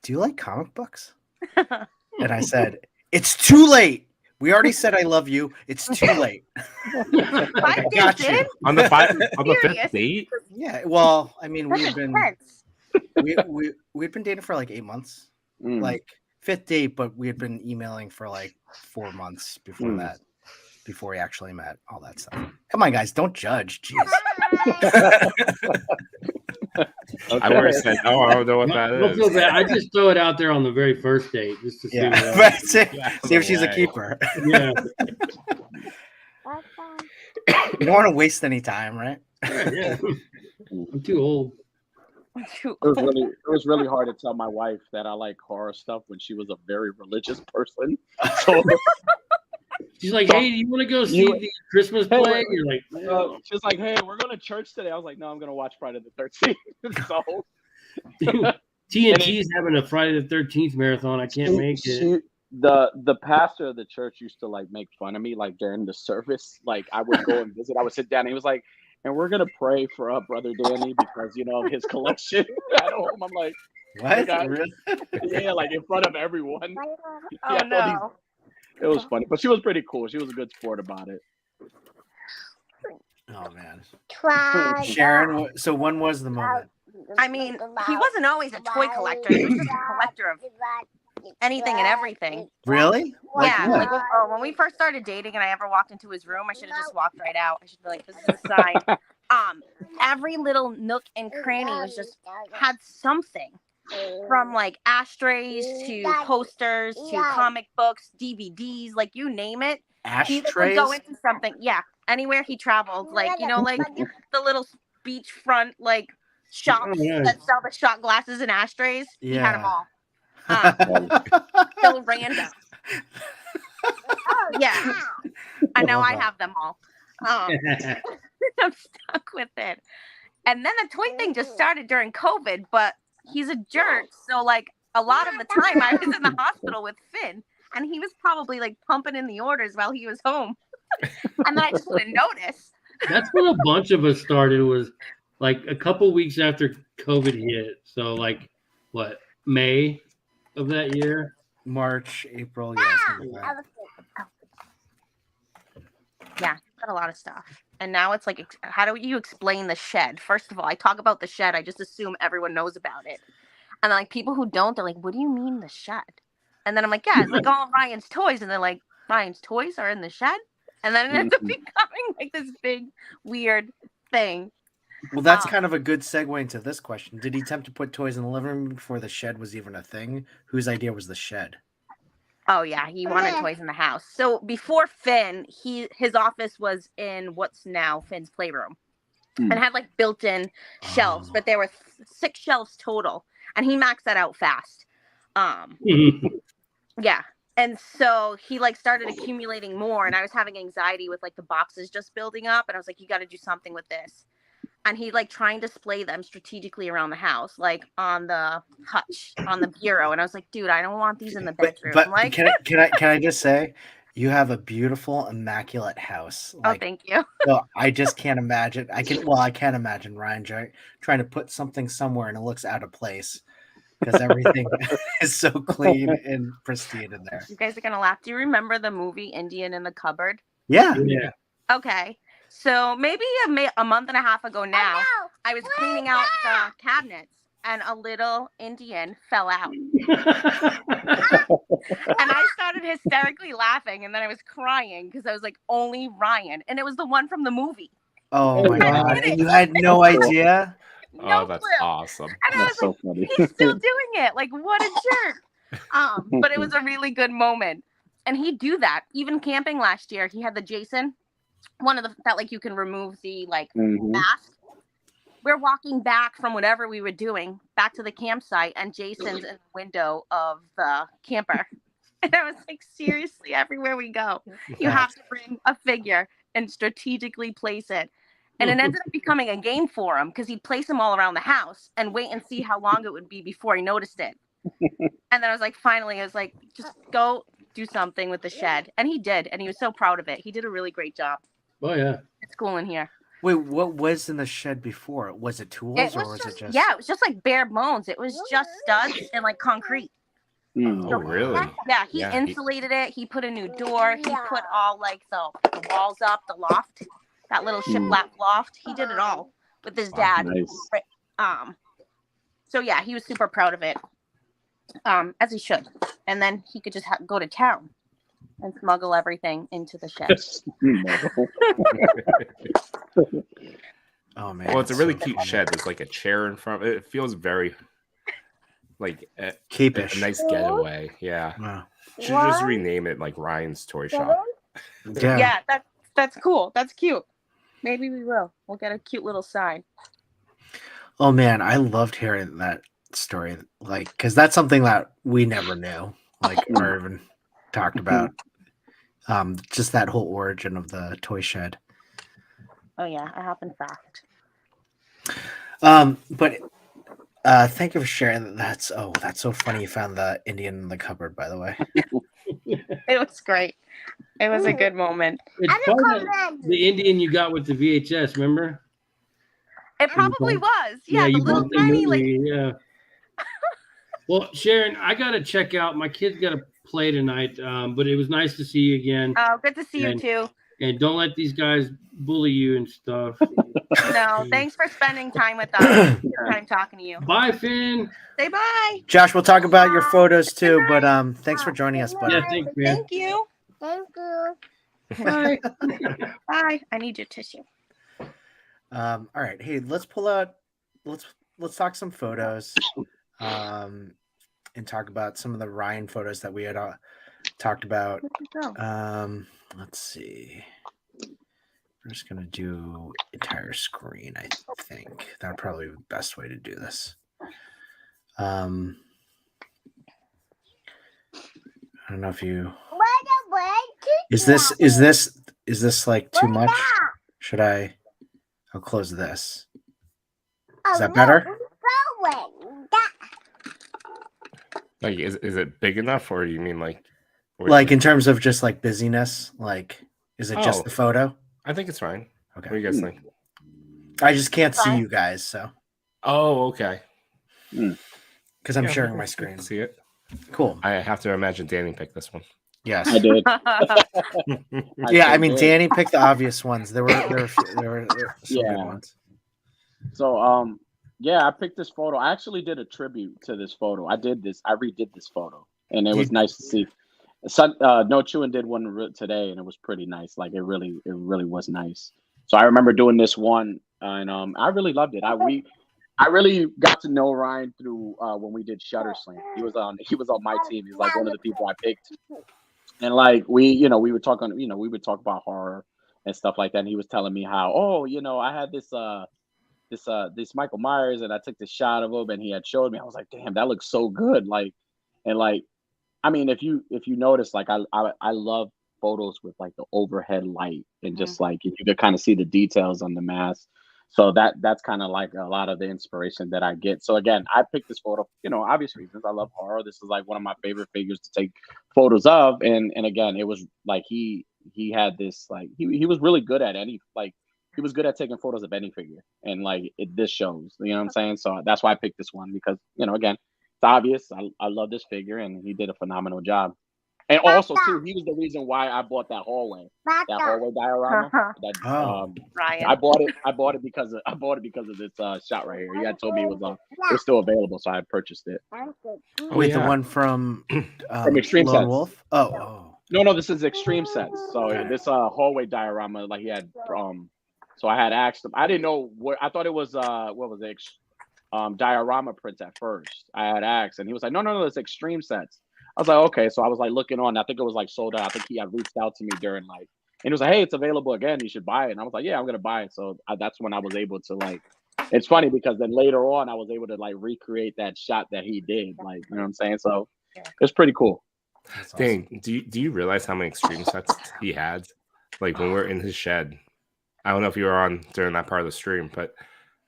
do you like comic books? And I said, it's too late. We already said I love you. It's too late. I got you. On the 5th date? Yeah. Well, I mean, we'd been dating for like 8 months. Like 5th date, but we had been emailing for like 4 months before that. Before we actually met, all that stuff. Come on, guys, don't judge. Jeez. I already said, I don't know what that is. Feel bad. I just throw it out there on the very first date just to see. See if she's a keeper. Yeah. You don't want to waste any time, right? Yeah. I'm too old. It was really hard to tell my wife that I like horror stuff when she was a very religious person. So. She's like, hey, do you want to go see the Christmas play? You're like, she's like, hey, we're going to church today. I was like, no, I'm going to watch Friday the 13th. So TNT's having a Friday the 13th marathon. I can't make it. The pastor of the church used to like make fun of me like during the service. Like I would go and visit. I would sit down. And he was like, and we're going to pray for brother Danny because, you know, his collection at home. I'm like, what? Yeah, like in front of everyone. Oh, no. It was funny, but she was pretty cool. She was a good sport about it. Oh man, Sharon. So when was the moment? I mean, he wasn't always a toy collector. He was just a collector of anything and everything. Really? Yeah. Like when we first started dating, and I ever walked into his room, I should have just walked right out. I should be like, "This is a sign." Every little nook and cranny was just had something. From like ashtrays to posters to comic books, DVDs, like you name it. Ashtrays? He would go into something. Yeah. Anywhere he traveled, like, you know, like the little beachfront like shops that sell the shot glasses and ashtrays. Yeah. He had them all. So random. Yeah. I know I have them all. I'm stuck with it. And then the toy thing just started during COVID, but he's a jerk. So like a lot of the time I was in the hospital with Finn and he was probably like pumping in the orders while he was home. And then I just wouldn't notice. That's when a bunch of us started, was like a couple weeks after COVID hit. So like what, May of that year? March, April, yeah. Yeah, got a lot of stuff. And now it's like, how do you explain the shed? First of all, I talk about the shed. I just assume everyone knows about it. And like people who don't, they're like, what do you mean the shed? And then I'm like, yeah, it's like all Ryan's toys. And they're like, Ryan's toys are in the shed? And then it ends up becoming like this big, weird thing. Well, that's kind of a good segue into this question. Did he attempt to put toys in the living room before the shed was even a thing? Whose idea was the shed? Oh, yeah. He wanted toys in the house. So before Finn, his office was in what's now Finn's playroom. And had like built-in shelves, but there were 6 shelves total. And he maxed that out fast. Yeah. And so he like started accumulating more. And I was having anxiety with like the boxes just building up. And I was like, you got to do something with this. And he like trying to display them strategically around the house, like on the hutch, on the bureau. And I was like, dude, I don't want these in the bedroom. But like, can I just say, you have a beautiful, immaculate house. Like, oh, thank you. So I just can't imagine. I can't imagine Ryan trying to put something somewhere and it looks out of place because everything is so clean and pristine in there. You guys are gonna laugh. Do you remember the movie Indian in the Cupboard? Yeah. Okay. So maybe a month and a half ago now, I was cleaning out the cabinets and a little Indian fell out. And I started hysterically laughing, and then I was crying because I was like, only Ryan. And it was the one from the movie. Oh my God. And you had no idea? No that's clue. awesome. And I was like, funny. He's still doing it. Like, what a jerk. But it was a really good moment. And he'd do that. Even camping last year, he had the Jason, one of the that like you can remove the like mask. We're walking back from whatever we were doing back to the campsite, and Jason's in the window of the camper. And I was like, seriously, everywhere we go, you have to bring a figure and strategically place it. And it ended up becoming a game for him because he'd place them all around the house and wait and see how long it would be before he noticed it. And then I was like, finally, I was like, just go do something with the shed. And he did. And he was so proud of it. He did a really great job. Oh, yeah. It's cool in here. Wait, what was in the shed before? Was it tools or was it just? Yeah, it was just like bare bones. It was just studs and like concrete. Oh, really? Yeah, he insulated it. He put a new door. He put all like the walls up, the loft, that little shiplap loft. He did it all with his dad. Nice. So yeah, he was super proud of it, as he should. And then he could just go to town and smuggle everything into the shed. Oh man! Well, it's a really cute shed. There's like a chair in front. It feels very like a nice getaway. Yeah. Wow. Should just rename it like Ryan's Toy Shop. Yeah, that's cool. That's cute. Maybe we will. We'll get a cute little sign. Oh man, I loved hearing that story. Like, because that's something that we never knew. Like, or even talked about. Just that whole origin of the toy shed. Oh yeah, it happened fast. But thank you for sharing. That's so funny. You found the Indian in the cupboard, by the way. It was great. It was a good moment. It's probably the Indian you got with the VHS, remember? It probably was. Yeah, the little bought the tiny movie, yeah. Well, Sharon, I gotta check out. My kids gotta play tonight, but it was nice to see you again. Oh, good to see you too. And don't let these guys bully you and stuff. No, thanks for spending time with us. Good time talking to you. Bye, Finn. Say bye. Josh, we'll talk about your photos too, but thanks for joining us, buddy. Yeah, thanks, man. Thank you. Thank you. Bye. Bye. I need your tissue. All right. Hey, let's pull out. Let's talk some photos, and talk about some of the Ryan photos that we had talked about. Let's see. We're just gonna do entire screen. I think that'd probably be the best way to do this. I don't know if you. Is this like too much? Should I? I'll close this. Is that better? Like, is it big enough, or you mean like in terms of just like busyness? Like, is it just the photo? I think it's fine. Okay. What do you guys think? I just can't see you guys, so. Oh, okay. Because I'm sharing my screen. See it? Cool. I have to imagine Danny picked this one. Yes, I did. I mean, Danny picked the obvious ones. There were some good ones. So yeah, I picked this photo. I actually did a tribute to this photo. I redid this photo, and it was nice to see. No Chewin did one today, and it was pretty nice. Like it really was nice. So I remember doing this one, and I really loved it. I really got to know Ryan through when we did Shutter Slam. He was on my team. He's like one of the people I picked. And like we would talk about horror and stuff like that. And he was telling me how, I had this Michael Myers, and I took the shot of him, and he had showed me. I was like, damn, that looks so good. Like, and like, I mean, if you notice, like, I love photos with like the overhead light and just like you can kind of see the details on the mask. So that's kind of like a lot of the inspiration that I get. So again, I picked this photo, obvious reasons. I love horror. This is like one of my favorite figures to take photos of. And again, it was like he had this, like he was really good at he was good at taking photos of any figure. And like this shows, you know what I'm saying? So that's why I picked this one because, again, it's obvious. I love this figure, and he did a phenomenal job. And also too, he was the reason why I bought that hallway diorama. Ryan. I bought it because of this shot right here. He had told me it was still available, so I purchased it. Wait, the one from Extreme Lone Sets. Wolf? Oh. No, this is Extreme Sets. So this hallway diorama, like he had so I had asked him. I didn't know what I thought it was what was it? Diorama prints at first. I had asked and he was like, no, it's Extreme Sets. I was like, okay. So I was like looking on. I think it was like sold out. I think he had reached out to me during like, and he was like, hey, it's available again. You should buy it. And I was like, yeah, I'm gonna buy it. So that's when I was able to like. It's funny because then later on I was able to like recreate that shot that he did. Like, you know what I'm saying? So it's pretty cool. That's Dang, awesome. do you realize how many Extreme Sets he had? Like when we're in his shed. I don't know if you were on during that part of the stream, but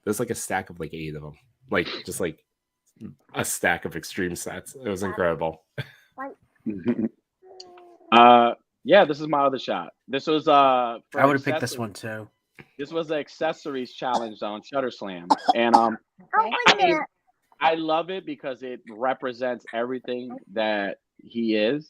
there's like a stack of like 8 of them. Like just like a stack of Extreme Sets. It was incredible. Yeah, this is my other shot. This was I would have picked this one too. This was the accessories challenge on Shutter Slam. And I mean, I love it because it represents everything that he is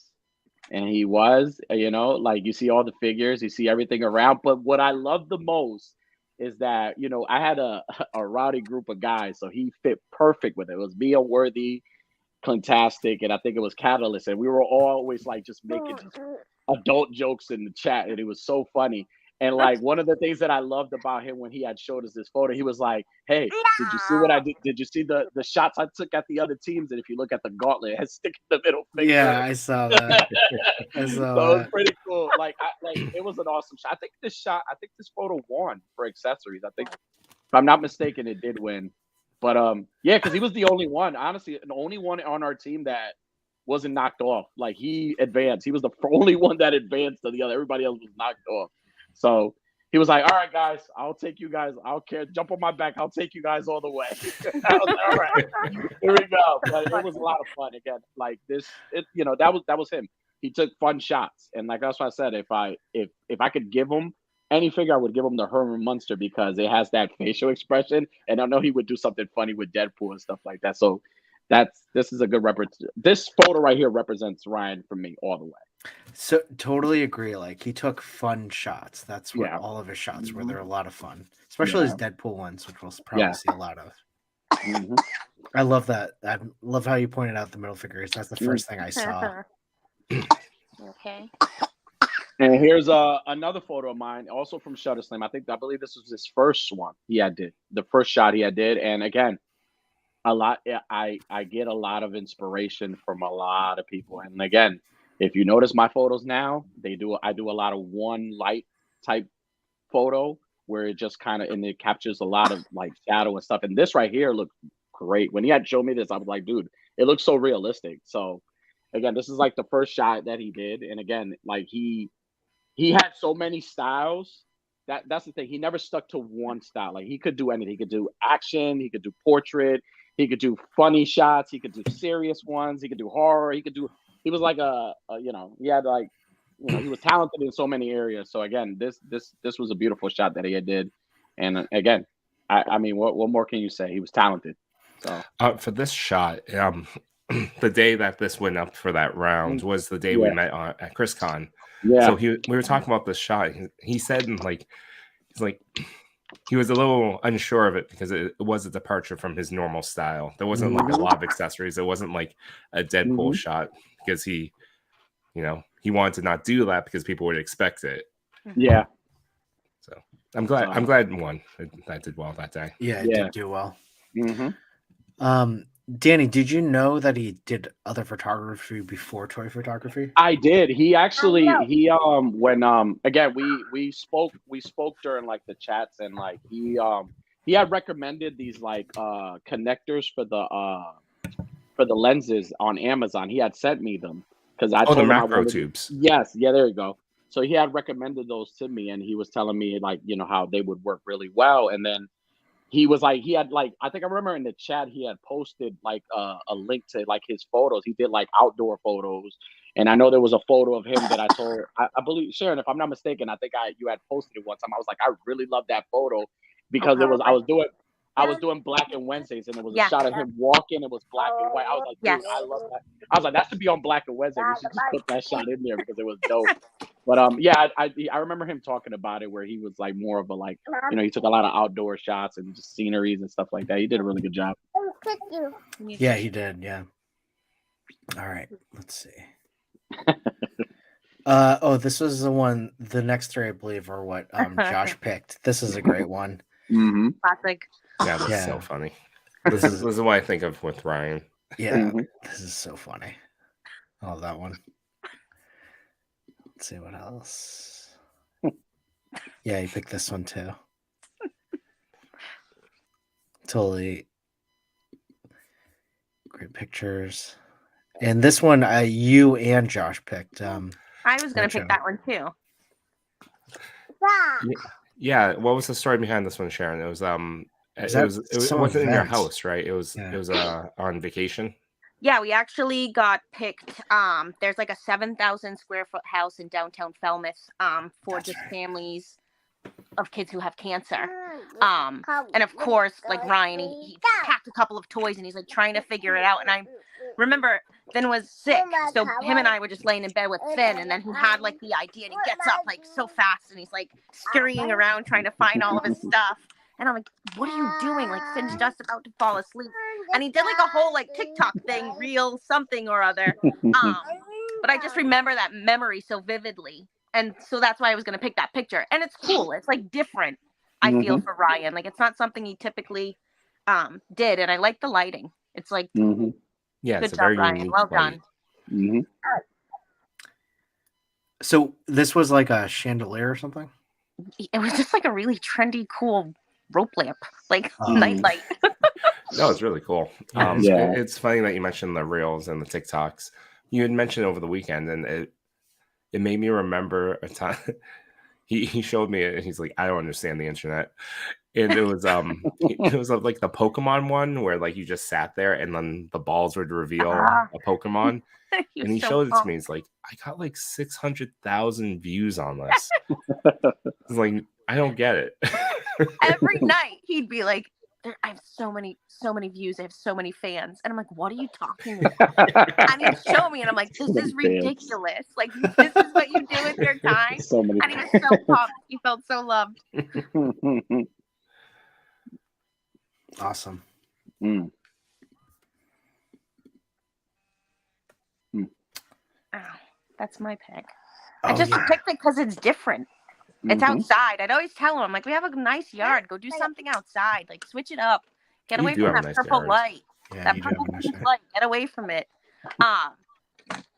and he was, like you see all the figures, you see everything around. But what I love the most is that, I had a rowdy group of guys, so he fit perfect with it. It was me, Unworthy, Clintastic, and I think it was Catalyst. And we were always like just making just adult jokes in the chat, and it was so funny. And like one of the things that I loved about him when he had showed us this photo, he was like, "Hey, did you see what I did? Did you see the shots I took at the other teams? And if you look at the gauntlet, it has stick in the middle finger." Yeah, I saw that. So it was pretty cool. Like it was an awesome shot. I think this photo won for accessories. I think, if I'm not mistaken, it did win. But yeah, because he was the only one, honestly, the only one on our team that wasn't knocked off. Like he advanced. He was the only one that advanced to the other. Everybody else was knocked off. So he was like, "All right, guys, I'll take you guys. I don't care. Jump on my back. I'll take you guys all the way." I was like, "All right, here we go." But it was a lot of fun again. Like this, that was him. He took fun shots, and like that's why I said, if I could give him any figure, I would give him the Herman Munster because it has that facial expression, and I know he would do something funny with Deadpool and stuff like that. So this is a good this photo right here represents Ryan for me all the way. So totally agree. Like he took fun shots. That's what all of his shots were. They're a lot of fun, especially his Deadpool ones, which we'll probably see a lot of. I love that. I love how you pointed out the middle figures. That's the first thing I saw. Okay. And here's another photo of mine, also from Shutter Slam. I believe this was his first one he had did. The first shot he had did, and again, I get a lot of inspiration from a lot of people. And again, if you notice my photos now, I do a lot of one light type photo where it just kind of, and it captures a lot of like shadow and stuff. And this right here looked great. When he had shown me this, I was like, dude, it looks so realistic. So again, this is like the first shot that he did. And again, like he had so many styles. That's the thing. He never stuck to one style. Like he could do anything. He could do action. He could do portrait. He could do funny shots. He could do serious ones. He could do horror. He was like he had like, he was talented in so many areas. So again, this was a beautiful shot that he did. And again, I mean, what more can you say? He was talented. So for this shot, the day that this went up for that round was the day we met at ChrisCon. Yeah. So we were talking about this shot. He said he was a little unsure of it because it was a departure from his normal style. There wasn't like a lot of accessories. It wasn't like a Deadpool shot because he wanted to not do that because people would expect it. Yeah. So I'm glad one that did well that day. Yeah, it did do well. Danny, did you know that he did other photography before toy photography? I did. He actually when again we spoke during like the chats, and like he had recommended these like connectors for the lenses on Amazon. He had sent me them because I told the him macro tubes. Yes, there you go. So he had recommended those to me, and he was telling me like how they would work really well. And then he was like, I think I remember in the chat he had posted like a link to like his photos. He did like outdoor photos, and I know there was a photo of him that I told. I believe Sharon, if I'm not mistaken, I think you had posted it one time. I was like, I really love that photo because I was I was doing Black and Wednesdays, and it was a shot of him walking. It was black and white. I was like, dude, I love that. I was like, that should be on Black and Wednesday. We should just put that shot in there because it was dope. But yeah, I remember him talking about it where he was like more of a like, he took a lot of outdoor shots and just sceneries and stuff like that. He did a really good job. Yeah, he did. Yeah. All right, let's see. This was the next three, I believe, are what Josh picked. This is a great one. Mm-hmm. Classic. Yeah, that's so funny. This is what I think of with Ryan. Yeah, this is so funny. I love that one. Let's see what else. Yeah, he picked this one too. Totally great pictures. And this one, you and Josh picked. I was going to pick that one too. Yeah. What was the story behind this one, Sharon? It was it wasn't in your house, right? It was on vacation. Yeah, we actually got picked. There's like a 7,000 square foot house in downtown Falmouth for just families of kids who have cancer. And of course, like Ryan, he packed a couple of toys and he's like trying to figure it out. And I remember Finn was sick, so him and I were just laying in bed with Finn, and then he had like the idea and he gets up like so fast and he's like scurrying around trying to find all of his stuff. And I'm like, what are you doing? Like, Finn's just about to fall asleep. And he did like a whole like TikTok thing, reel something or other. But I just remember that memory so vividly. And so that's why I was going to pick that picture. And it's cool. It's like different, I feel, for Ryan. Like, it's not something he typically did. And I like the lighting. It's like, yeah, good it's job, Ryan. Well done. So this was like a chandelier or something? It was just like a really trendy, cool rope lamp, like nightlight. No, it's really cool. It's funny that you mentioned the reels and the TikToks. You had mentioned over the weekend, and it made me remember a time he showed me it, and he's like, I don't understand the internet. And it was like the Pokemon one where like you just sat there and then the balls would reveal a Pokemon. And he showed it to me. He's like, I got like 600,000 views on this. It's like, I don't get it. Every night he'd be like, I have so many views. I have so many fans. And I'm like, what are you talking about? And he'd show me and I'm like, this is ridiculous. Like, this is what you do with your time. So many and he was so pumped. He felt so loved. Awesome. Oh, that's my pick. I just picked it because it's different. It's outside. I'd always tell him, I'm like, we have a nice yard. Go do something outside. Like, switch it up. Get away from that purple light. That purple light. Get away from it.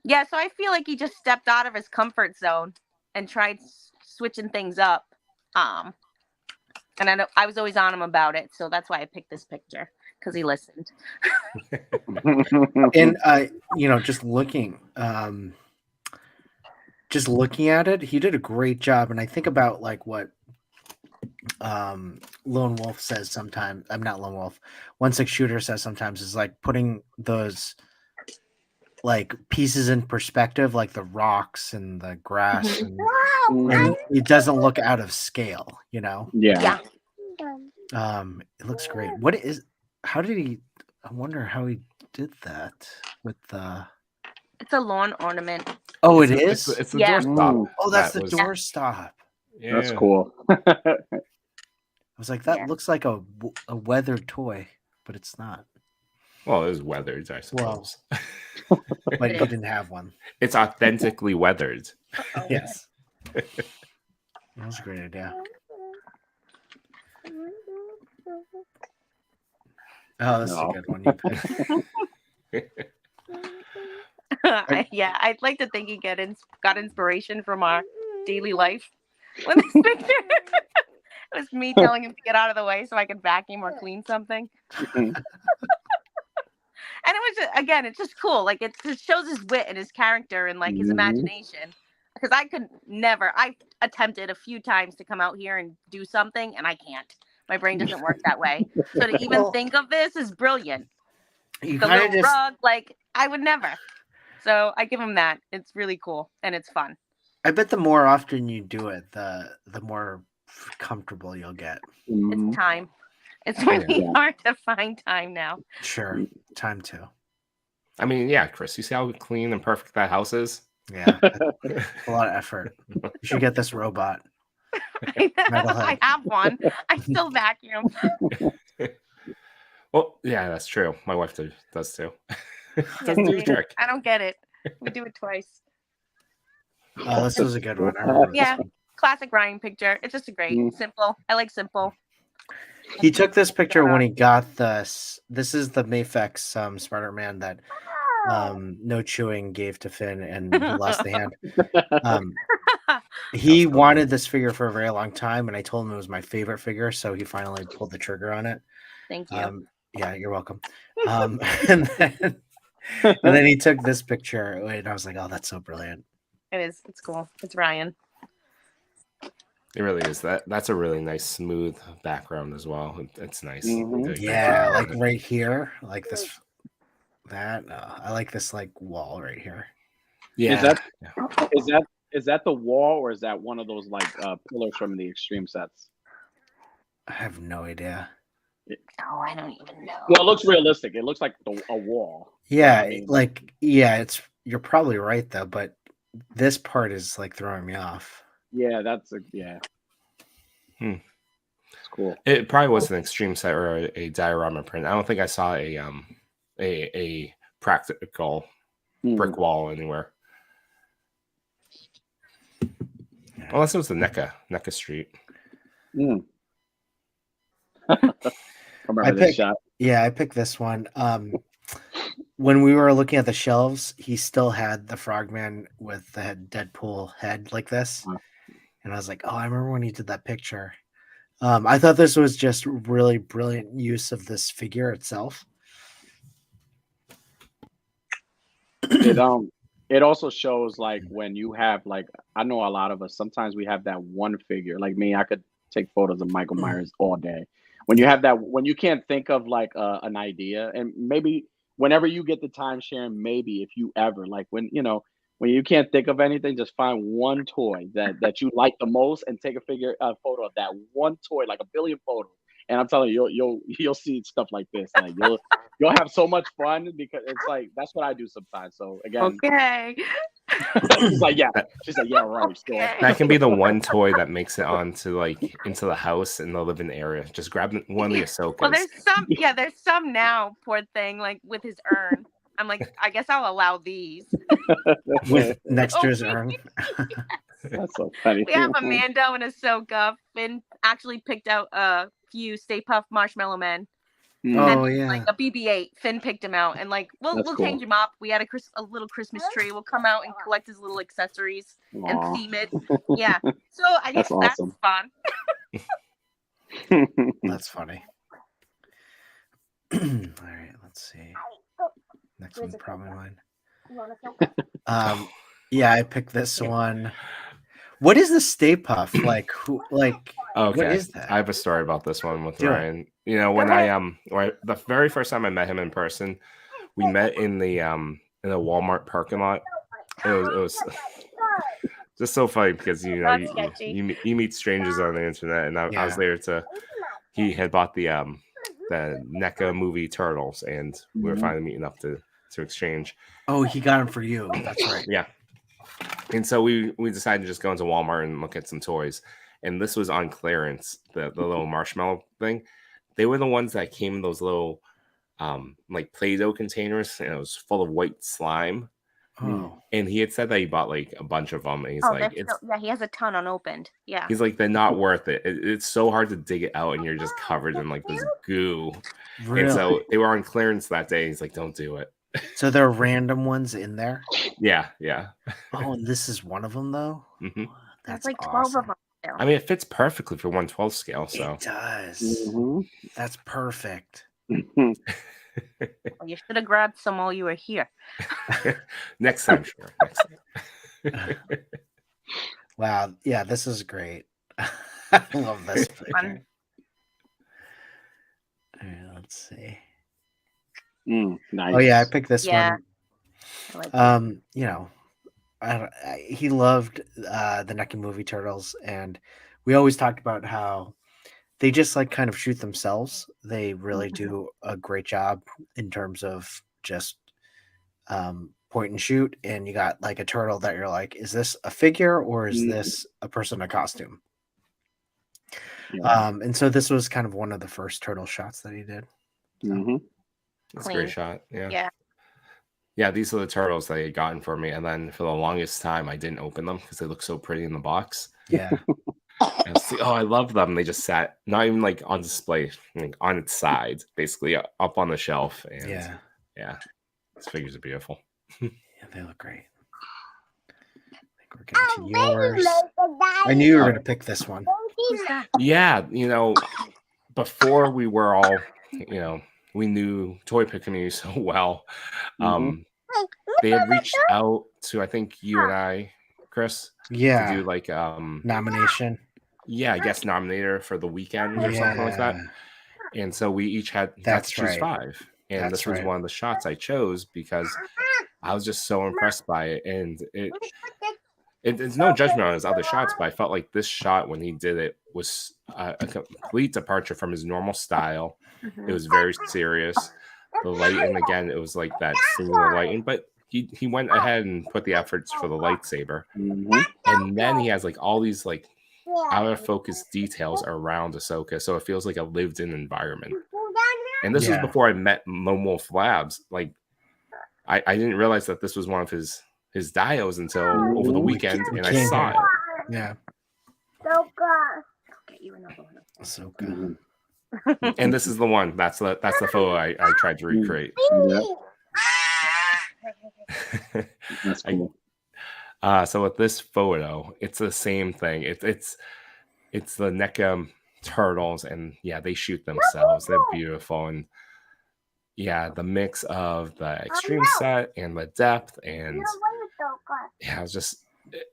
Yeah, so I feel like he just stepped out of his comfort zone and tried switching things up. And I know I was always on him about it, so that's why I picked this picture, because he listened. And just looking at it, he did a great job. And I think about like what Lone Wolf says sometimes. I'm not Lone Wolf. 1-6 Shooter says sometimes is like putting those like pieces in perspective, like the rocks and the grass, and it doesn't look out of scale, you know? Yeah. It looks great. I wonder how he did that with the... It's a lawn ornament. Oh, it is? It's the doorstop. Oh, that's the doorstop. Yeah. That's cool. I was like, that looks like a weathered toy, but it's not. Well, it was weathered, I suppose. Well, but you didn't have one. It's authentically weathered. Yes. That was a great idea. Oh, that's a good one. Yeah, I'd like to think he got inspiration from our daily life. When this picture, it was me telling him to get out of the way so I could vacuum or clean something. And it was just, again, it's just cool. Like, it just shows his wit and his character and like his imagination. Because I attempted a few times to come out here and do something, and I can't. My brain doesn't work that way. So to even think of this is brilliant. The little rug, like, I would never. So I give him that. It's really cool and it's fun. I bet the more often you do it, the more comfortable you'll get. It's time. It's really hard to find time now. Sure, time too. I mean, yeah, Chris, you see how clean and perfect that house is? Yeah, a lot of effort. You should get this robot. I have one. I still vacuum. Well, yeah, that's true. My wife does too. Doesn't do the trick. I don't get it. We do it twice. Oh, this was a good one. I remember this one. Classic Ryan picture. It's just a great, simple. I like simple. He took this picture when he got this. This is the Mafex Spider-Man that No Chewing gave to Finn, and he lost the hand. He wanted this figure for a very long time, and I told him it was my favorite figure, so he finally pulled the trigger on it. Thank you. Yeah, you're welcome. And then he took this picture, and I was like, "Oh, that's so brilliant." It is. It's cool. It's Ryan. It really is. That's a really nice, smooth background as well. It's nice. Yeah, like right here, like this. That I like this like wall right here. Yeah. Is that the wall, or is that one of those like pillars from the Extreme sets? I have no idea. Oh, I don't even know. Well, it looks realistic. It looks like a wall. Yeah, it's. You're probably right though, but this part is like throwing me off. Yeah, it's cool. It probably was an Extreme set or a diorama print. I don't think I saw a practical brick wall anywhere. Unless it was the NECA Street. Shot. Yeah, I picked this one. When we were looking at the shelves, he still had the Frogman with the Deadpool head like this. And I was like, oh, I remember when he did that picture. I thought this was just really brilliant use of this figure itself. It also shows like when you have like, I know a lot of us, sometimes we have that one figure. Like me, I could take photos of Michael Myers all day. When you have that, when you can't think of like an idea, and maybe whenever you get the time, Sharon, maybe if you ever like when you can't think of anything, just find one toy that you like the most and take a photo of that one toy, like a billion photos. And I'm telling you, you'll see stuff like this. Like you'll have so much fun because it's like that's what I do sometimes. So again, okay. she's like, yeah, right. Okay. That can be the one toy that makes it onto like into the house in the living area. Just grab one of the Ahsokas. Well, there's some now, poor thing, like with his urn. I'm like, I guess I'll allow these. With next to his urn. That's so funny. We have a Mando and Ahsoka. Finn actually picked out a few Stay Puft Marshmallow Men. Oh yeah, like a BB-8. Finn picked him out, and like we'll change him up. We had a little Christmas tree. We'll come out and collect his little accessories and theme it. Yeah, so I guess that's fun. That's funny. All right, let's see. Next one's probably mine. Yeah, I picked this one. What is the Stay Puft? Like who? Like okay, what is that? I have a story about this one with Ryan. You know, when the very first time I met him in person, we met in the Walmart parking lot. It was just so funny because you meet strangers on the internet, and I was there he had bought the NECA movie Turtles, and we were finally meeting up to exchange. Oh, he got them for you. That's right. Yeah. And so we decided to just go into Walmart and look at some toys. And this was on clearance, the little marshmallow thing. They were the ones that came in those little like Play-Doh containers, and it was full of white slime. Oh. And he had said that he bought like a bunch of them. And he's like, he has a ton unopened. Yeah. He's like, they're not worth it. It's so hard to dig it out, and you're just covered in like this goo. Really? And so they were on clearance that day. He's like, don't do it. So there are random ones in there? Yeah. Oh, and this is one of them, though? Mm-hmm. That's like 12 of them. I mean, it fits perfectly for 1/12 scale. So it does. Mm-hmm. That's perfect. Well, you should have grabbed some while you were here. Next time, sure. Next time. Wow. Yeah, this is great. I love this picture. All right, let's see. Nice. Oh yeah, I picked this one. Like you know, he loved the NECA movie Turtles, and we always talked about how they just like kind of shoot themselves. They really do a great job in terms of just point and shoot. And you got like a turtle that you're like, is this a figure or is this a person in a costume? And so this was kind of one of the first turtle shots that he did. So. It's a great shot. Yeah. Yeah, these are the turtles that he had gotten for me, and then for the longest time I didn't open them because they look so pretty in the box. Yeah. I love them. They just sat not even like on display, like on its side, basically up on the shelf. And yeah, these figures are beautiful. Yeah, they look great. I think we're getting to yours. I knew you were going to pick this one. Yeah, before we were all, we knew toy picking so well. They had reached out to, I think, you and I, Chris, to do like nomination. Yeah, I guess nominator for the weekend or something like that. And so we each got to choose 5. And this was one of the shots I chose because I was just so impressed by it. And it's no judgment on his other shots, but I felt like this shot when he did it was a complete departure from his normal style. It was very serious. The lighting, again, it was like that singular lighting, but he went ahead and put the efforts for the lightsaber. And then he has like all these like out of focus details around Ahsoka, so it feels like a lived in environment. And this was before I met Lone Wolf Labs. Like I didn't realize that this was one of his dios until over the weekend, and I saw it. Yeah. Ahsoka. And this is the one. That's the photo I tried to recreate. That's cool. So with this photo, it's the same thing. It's the NECA turtles, and yeah, they shoot themselves. They're beautiful, and yeah, the mix of the extreme set and the depth, and yeah, it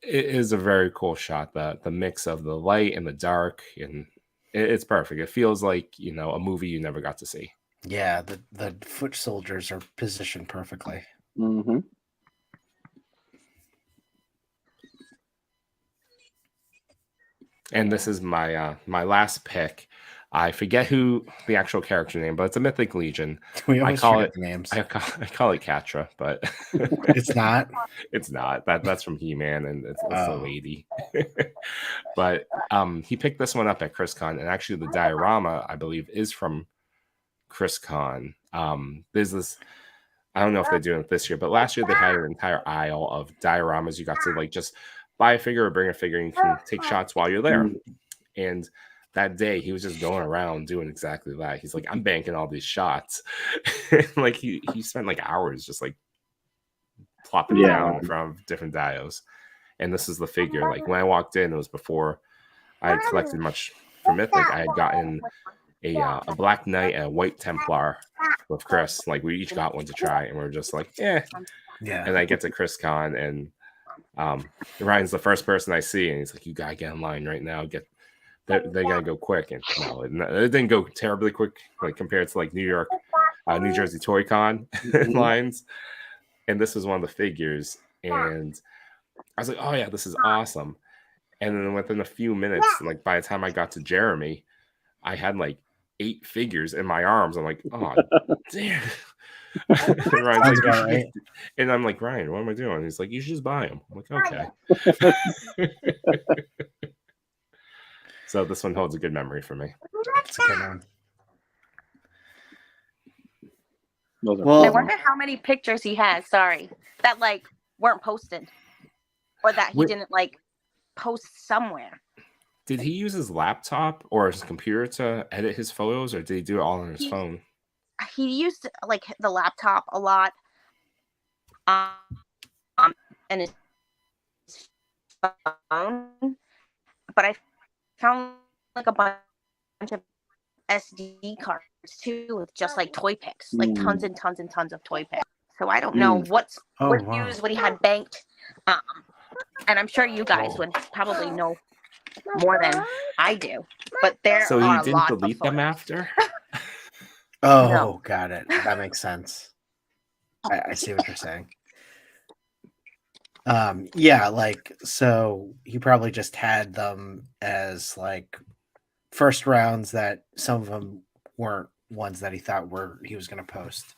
is a very cool shot. The mix of the light and the dark, and it's perfect. It feels like a movie you never got to see. Yeah, the foot soldiers are positioned perfectly. And this is my my last pick. I forget who the actual character name, but it's a Mythic Legion. I call it names. I call it Catra, but it's not. It's not. That's from He-Man, and it's the lady. But he picked this one up at ChrisCon, and actually the diorama, I believe, is from ChrisCon. There's this. I don't know if they're doing it this year, but last year they had an entire aisle of dioramas. You got to like just buy a figure or bring a figure, and you can take shots while you're there. And that day he was just going around doing exactly that. He's like, I'm banking all these shots. Like he spent like hours just like plopping down in front of different dios. And this is the figure. Like when I walked in, it was before I had collected much for Mythic. I had gotten a Black Knight and a White Templar with Chris. Like we each got one to try, and we are just like, yeah. And I get to ChrisCon, and Ryan's the first person I see, and he's like, you gotta get in line right now. They're gonna go quick. And no, it didn't go terribly quick, like compared to like New York, New Jersey Toy Con lines. And this was one of the figures, and I was like, oh yeah, this is awesome. And then within a few minutes, like by the time I got to Jeremy, I had like 8 figures in my arms. I'm like, oh damn. And Ryan's like, right. And I'm like, Ryan, what am I doing? He's like, you should just buy them. I'm like, okay. So this one holds a good memory for me. It's a good one. Well, I wonder how many pictures he has. Sorry, that like weren't posted, or that he didn't like post somewhere. Did he use his laptop or his computer to edit his photos, or did he do it all on his phone? He used like the laptop a lot, and his phone. But I found like a bunch of SD cards too, with just like toy pics, like tons and tons and tons of toy pics. So I don't know what used, what he had banked, and I'm sure you guys would probably know more than I do. But so he didn't delete them after. No. Got it. That makes sense. I see what you're saying. Yeah, like so he probably just had them as like first rounds that some of them weren't ones that he thought he was going to post.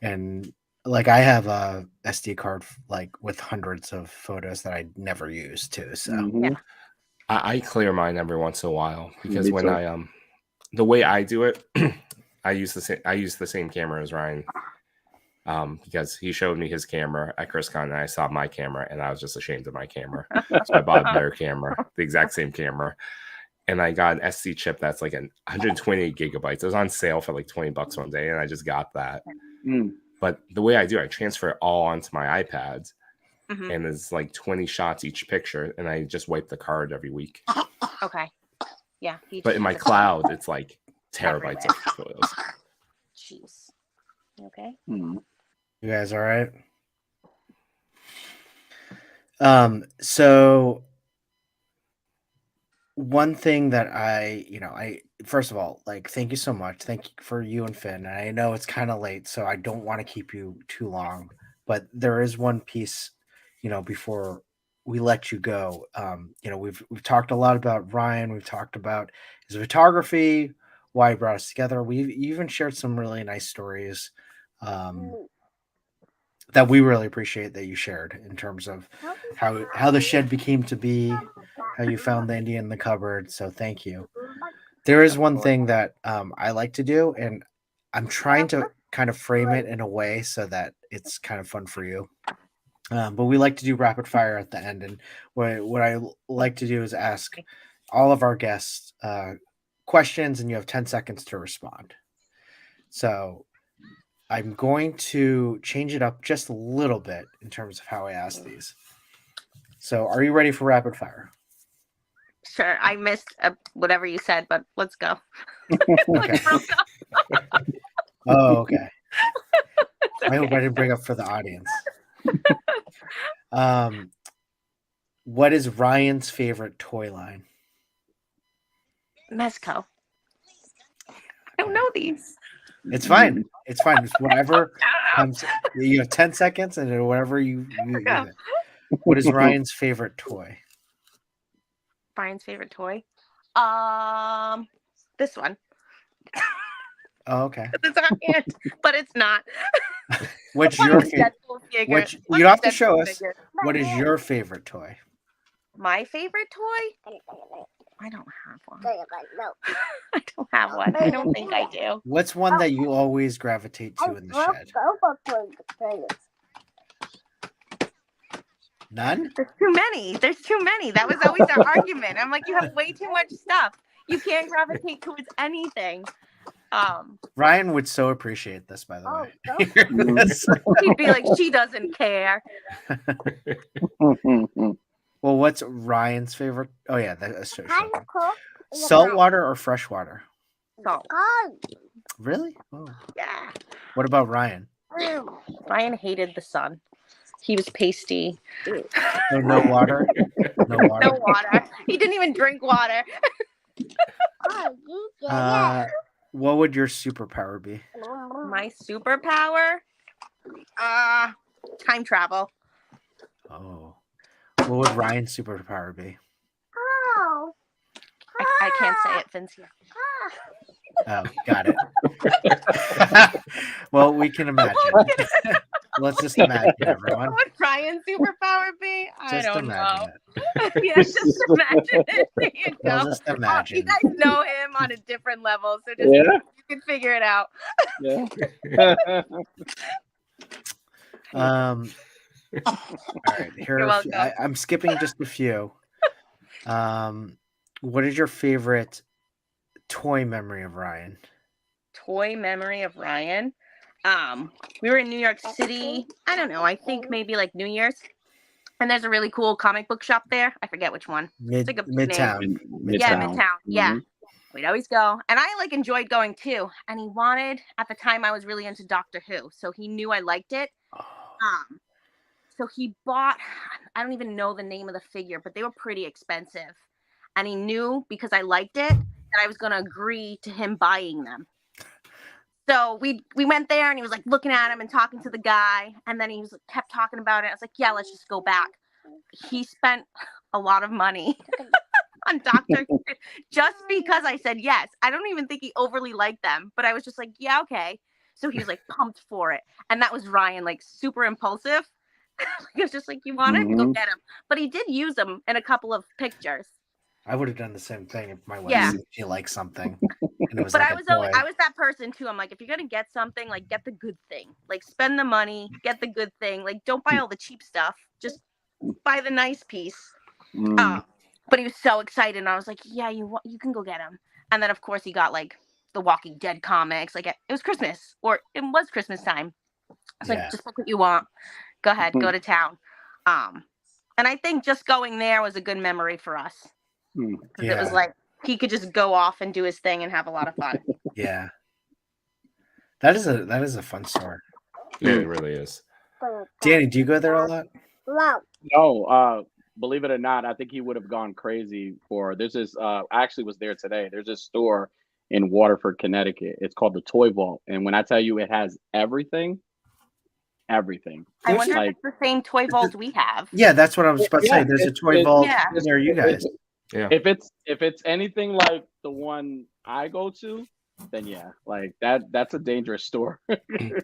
And like I have a SD card like with hundreds of photos that I never use too. So Yeah. I clear mine every once in a while because when I the way I do it, I use the same camera as Ryan. Because he showed me his camera at ChrisCon and I saw my camera and I was just ashamed of my camera. So I bought a better camera, the exact same camera. And I got an SD chip that's like 128 gigabytes. It was on sale for like $20 one day and I just got that. But the way I do it, I transfer it all onto my iPads and it's like 20 shots each picture and I just wipe the card every week. Okay. Yeah. But in my cloud, it's like terabytes of photos. Jeez. Okay. you guys all right? So one thing that I first of all, like, thank you so much. Thank you for you and Finn. I know it's kind of late, so I don't want to keep you too long, but there is one piece, before we let you go. We've talked a lot about Ryan. We've talked about his photography, why he brought us together. We've even shared some really nice stories that we really appreciate that you shared in terms of how the shed became to be, how you found the Indian in the cupboard. So thank you. There is one thing that I like to do, and I'm trying to kind of frame it in a way so that it's kind of fun for you. But we like to do rapid fire at the end, and what I like to do is ask all of our guests questions, and you have 10 seconds to respond. So I'm going to change it up just a little bit in terms of how I ask these. So are you ready for rapid fire? Sure. I missed whatever you said, but let's go. Okay. Oh, okay. I hope I didn't bring up for the audience. What is Ryan's favorite toy line? Mezco. I don't know these. It's fine. It's fine. It's whatever comes. You have 10 seconds, and then whatever you What is Ryan's favorite toy? Brian's favorite toy? This one. Oh, okay. It's our hand, but it's not. What's your favorite? You don't have to show us. What is your favorite toy? My favorite toy? I don't have one. I don't have one. I don't think I do. What's one that you always gravitate to in the shed? None? There's too many. There's too many. That was always our argument. I'm like, you have way too much stuff. You can't gravitate towards anything. Ryan would so appreciate this, by the way. He'd be like, she doesn't care. Well, what's Ryan's favorite? Oh yeah, that's true. Salt water or fresh water? Salt. Really? Oh. Yeah. What about Ryan? Ryan hated the sun. He was pasty. No water? No water. No water. He didn't even drink water. What would your superpower be? My superpower? Time travel. Oh. What would Ryan's superpower be? I can't say it, Vince. Oh, got it. Well, we can imagine. Let's just imagine, everyone. What would Ryan's superpower be? I don't know. It. Yeah, just imagine it. There you go. Just imagine. You guys know him on a different level, so just you can figure it out. Yeah. All right, here are I'm skipping just a few. What is your favorite toy memory of Ryan? Toy memory of Ryan? We were in New York City. I don't know. I think maybe like New Year's. And there's a really cool comic book shop there. I forget which one. It's like a Midtown. Yeah, Midtown. Yeah. We'd always go. And I enjoyed going too. And he wanted, at the time I was really into Doctor Who. So he knew I liked it. So he bought, I don't even know the name of the figure, but they were pretty expensive. And he knew because I liked it that I was going to agree to him buying them. So we went there and he was like looking at him and talking to the guy. And then he kept talking about it. I was like, yeah, let's just go back. He spent a lot of money on Dr. just because I said yes. I don't even think he overly liked them, but I was just like, yeah, okay. So he was like pumped for it. And that was Ryan, like super impulsive. He was just like, you want it? Go get him. But he did use them in a couple of pictures. I would have done the same thing if my wife said she liked something. And it was but like I was that person too. I'm like, if you're gonna get something, like get the good thing. Like spend the money, get the good thing. Like don't buy all the cheap stuff. Just buy the nice piece. But he was so excited, and I was like, yeah, you can go get him. And then of course he got like the Walking Dead comics. Like it was Christmas, or it was Christmas time. I was like, just pick what you want. Go ahead, go to town. And I think just going there was a good memory for us. Because it was like he could just go off and do his thing and have a lot of fun. Yeah. That is a fun store. Yeah, it really is. Danny, do you go there a lot? No, believe it or not, I think he would have gone crazy for there's this I actually was there today. There's this store in Waterford, Connecticut. It's called the Toy Vault. And when I tell you it has everything. I wonder if it's the same Toy Vault we have. Yeah, that's what I was about to say. There's a Toy Vault near you guys. Yeah. If it's anything like the one I go to, then yeah, like that's a dangerous store.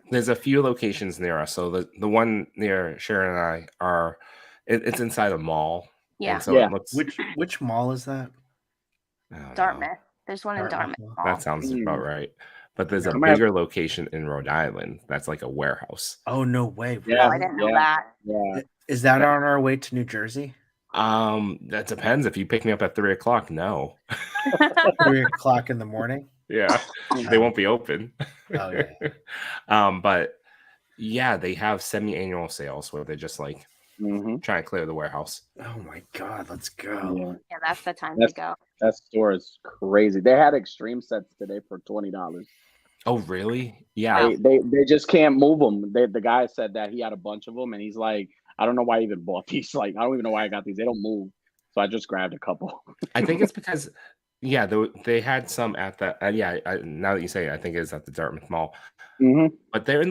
There's a few locations near us. So the one near Sharon and I are it's inside a mall. Yeah. So it looks which mall is that? Dartmouth. There's one in Dartmouth. That sounds about right. But there's a bigger location in Rhode Island that's like a warehouse. Oh no way! Yeah, I didn't know that. Yeah. Is that on our way to New Jersey? That depends. If you pick me up at 3:00, no. 3:00 in the morning? Yeah, they won't be open. Oh yeah. But yeah, they have semi-annual sales where they're just like trying to clear the warehouse. Oh my god, let's go. Yeah, that's the time to go. That store is crazy. They had extreme sets today for $20. Oh really? Yeah. They just can't move them. The guy said that he had a bunch of them, and he's like, I don't know why I even bought these. Like, I don't even know why I got these. They don't move. So I just grabbed a couple. I think it's because, they had some at the, now that you say it, I think it's at the Dartmouth Mall. But they're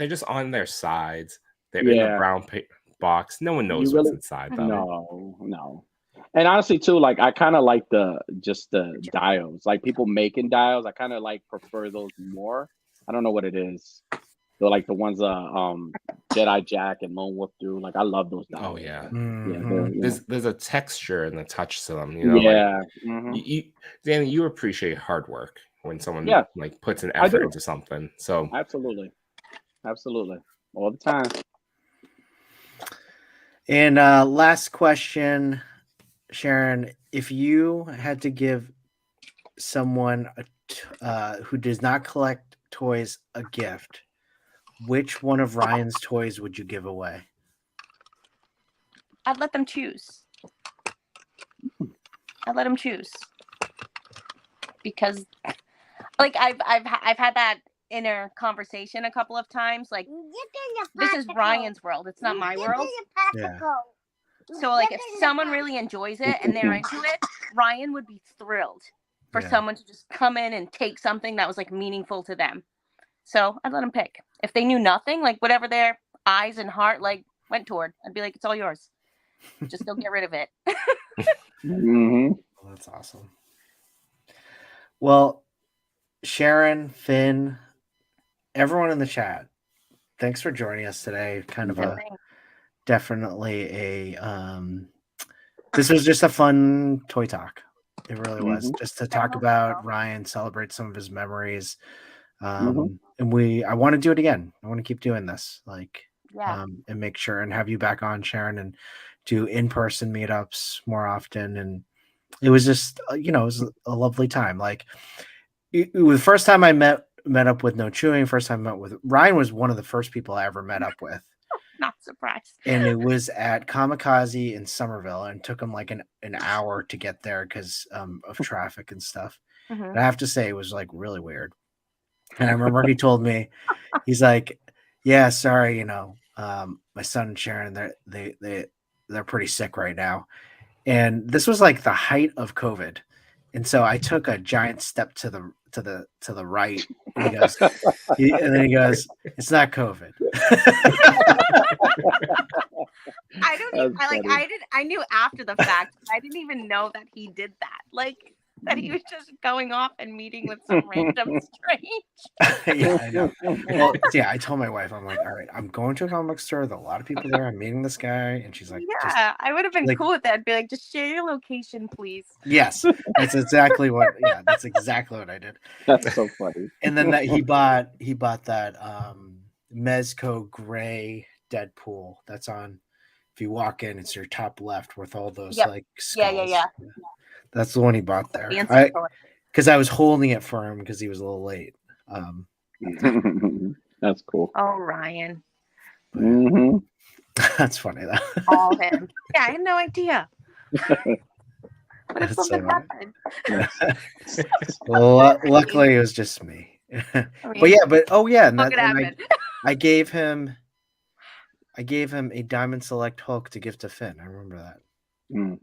just on their sides. They're in the brown box. No one knows what's inside them. No. And honestly, too, like, I kind of like the dials. Like, people making dials, I kind of prefer those more. I don't know what it is. They're like the ones Jedi Jack and Lone Wolf do. Like, I love those dials. Oh yeah. Mm-hmm. There's a texture and a touch to them. Danny, you appreciate hard work when someone puts an effort into something. So absolutely, all the time. And last question, Sharon, if you had to give someone who does not collect toys a gift, which one of Ryan's toys would you give away? I'd let them choose. Because like I've had that inner conversation a couple of times. Like, this is Ryan's world. It's not my world. Yeah. So like if someone really enjoys it and they're into it, Ryan would be thrilled for someone to just come in and take something that was like meaningful to them. So I'd let them pick. If they knew nothing, like whatever their eyes and heart like went toward, I'd be like, it's all yours. Just don't get rid of it. Well, that's awesome. Well, Sharon, Finn, everyone in the chat, thanks for joining us today. Kind of definitely a this was just a fun toy talk. It really was, just to talk about Ryan, celebrate some of his memories. And I want to do it again. I want to keep doing this, and make sure and have you back on, Sharon, and do in-person meetups more often. And it was just, it was a lovely time. Like, it was the first time I met up with No Chewing. First time I met with Ryan was one of the first people I ever met up with. Not surprised. And it was at Kamikaze in Somerville, and took him like an hour to get there because of traffic and stuff. And I have to say, it was like really weird. And I remember he told me, he's like, yeah, sorry, my son and Sharon, they're pretty sick right now. And this was like the height of COVID. And so I took a giant step to the right. And and then he goes, it's not COVID. I don't I knew after the fact. I didn't even know that he did that. Like that he was just going off and meeting with some random strange. Yeah, I know. Well, yeah, I told my wife, I'm like, all right, I'm going to a comic store. There are a lot of people there. I'm meeting this guy, and she's like, Yeah, I would have been like, cool with that. I'd be like, just share your location, please. yes, that's exactly what. Yeah, that's exactly what I did. That's so funny. And then that he bought that Mezco gray Deadpool. That's on. If you walk in, it's your top left with all those like skulls. Yeah. That's the one he bought there. Fancy toy. Because I was holding it for him because he was a little late. That's cool. Oh, Ryan. That's funny though. All him. Yeah, I had no idea. But if something happened. Well, luckily it was just me. And I gave him a Diamond Select Hulk to give to Finn. I remember that.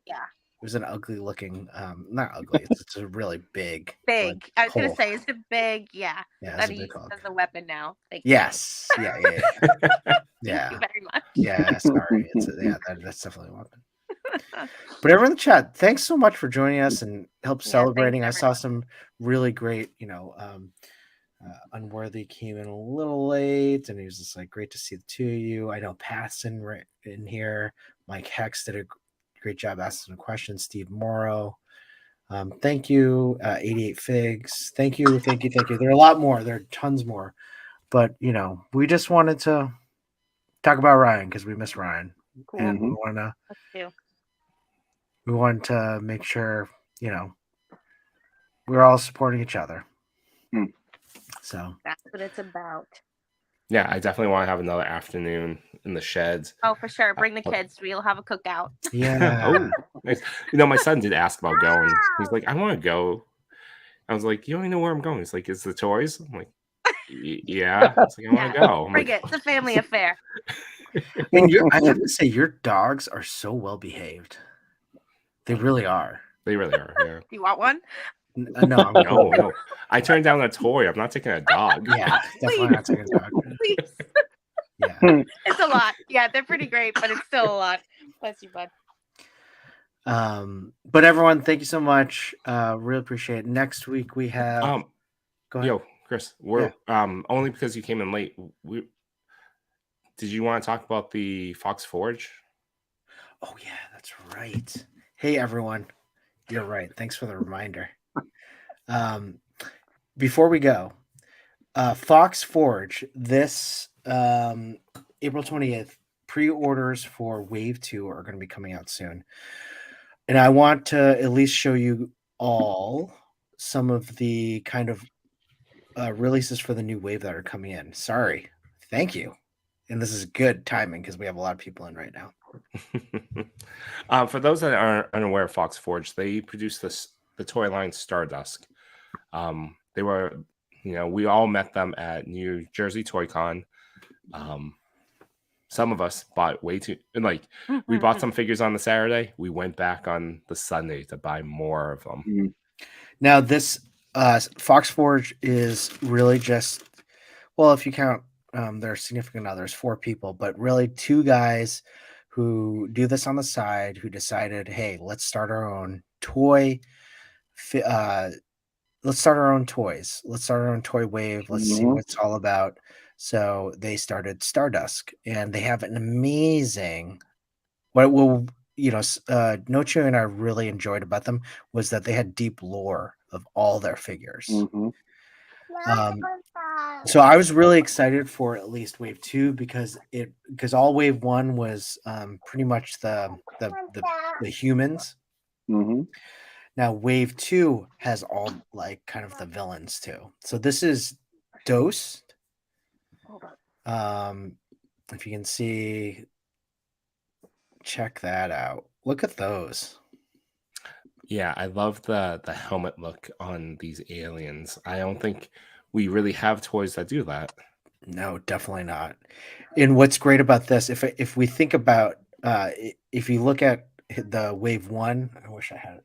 Yeah. It was an ugly looking, not ugly. It's a really big. Big. I was going to say, it's a big, Yeah, that he uses as a weapon now. Yes. Yeah. Thank you very much. Yeah, sorry. That's definitely a weapon. But everyone in the chat, thanks so much for joining us and help celebrating. I saw some really great, Unworthy came in a little late, and he was just like, great to see the two of you. I know Pat's in here. Mike Hex did a great job asking a question. Steve Morrow. Thank you. 88 Figs. Thank you. There are a lot more. There are tons more. But, we just wanted to talk about Ryan because we miss Ryan. Cool. And we wanted to make sure, we're all supporting each other. So that's what it's about. Yeah, I definitely want to have another afternoon in the sheds. Oh, for sure. Bring the kids. We'll have a cookout. Yeah. Nice. My son did ask about going. He's like, I want to go. I was like, you don't even know where I'm going. He's like, it's the toys. I'm like, yeah. It's like, I want to go. Bring it. It's a family affair. And I have to say, your dogs are so well behaved. They really are. They really are. Yeah. Do you want one? No. I turned down a toy. I'm not taking a dog. Yeah, definitely not taking a dog. Please. Yeah. It's a lot. Yeah, they're pretty great, but it's still a lot. Bless you, bud. But everyone, thank you so much. Really appreciate it. Next week we have go ahead. Yo, Chris, we're only because you came in late. Did you want to talk about the Fox Forge? Oh yeah, that's right. Hey everyone. You're right. Thanks for the reminder. Before we go, Fox Forge, this April 20th, pre-orders for Wave 2 are going to be coming out soon. And I want to at least show you all some of the kind of releases for the new wave that are coming in. Sorry. Thank you. And this is good timing because we have a lot of people in right now. For those that aren't unaware of Fox Forge, they produce the toy line Stardust. They were, we all met them at New Jersey Toy Con. Some of us bought way too, we bought some figures on the Saturday. We went back on the Sunday to buy more of them. Now this Fox Forge is really just, well, if you count their significant others, 4 people, but really 2 guys who do this on the side, who decided, hey, let's start our own toy. Let's start our own toys. Let's start our own toy wave. Let's see what it's all about. So they started Stardust, and they have an amazing. What will Nochu and I really enjoyed about them was that they had deep lore of all their figures. So I was really excited for at least Wave 2 because all Wave 1 was pretty much the humans. Now Wave 2 has all kind of the villains too. So this is Dose. If you can see, check that out. Look at those. Yeah, I love the helmet look on these aliens. I don't think we really have toys that do that. No, definitely not. And what's great about this, if we think about, if you look at the Wave 1, I wish I had it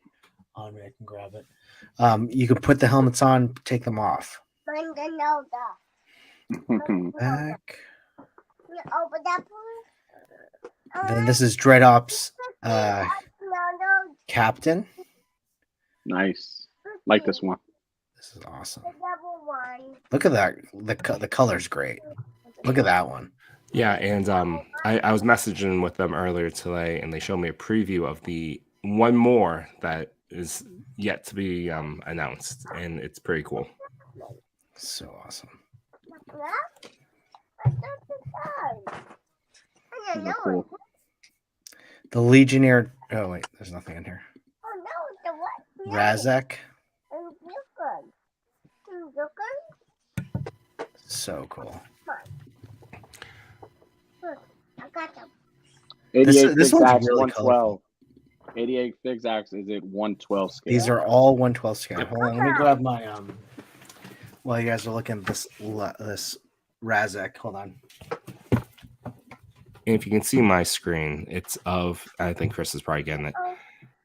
on me. I can grab it. You can put the helmets on, take them off. Back. Then this is Dread Ops Captain. Nice. Like this one. This is awesome. Look at that. The color's great. Look at that one. Yeah, and I was messaging with them earlier today, and they showed me a preview of the one more that is yet to be announced, and it's pretty cool. So awesome. Cool. The Legionnaire. Oh wait, there's nothing in here. Razak. So cool. 88 this Fix one's Axe, really 112. 88 Fix Axe is at 112 scale. These are all 112 scale. Hold on, let me grab my while you guys are looking at this Razak. Hold on. And if you can see my screen, it's of, I think Chris is probably getting it.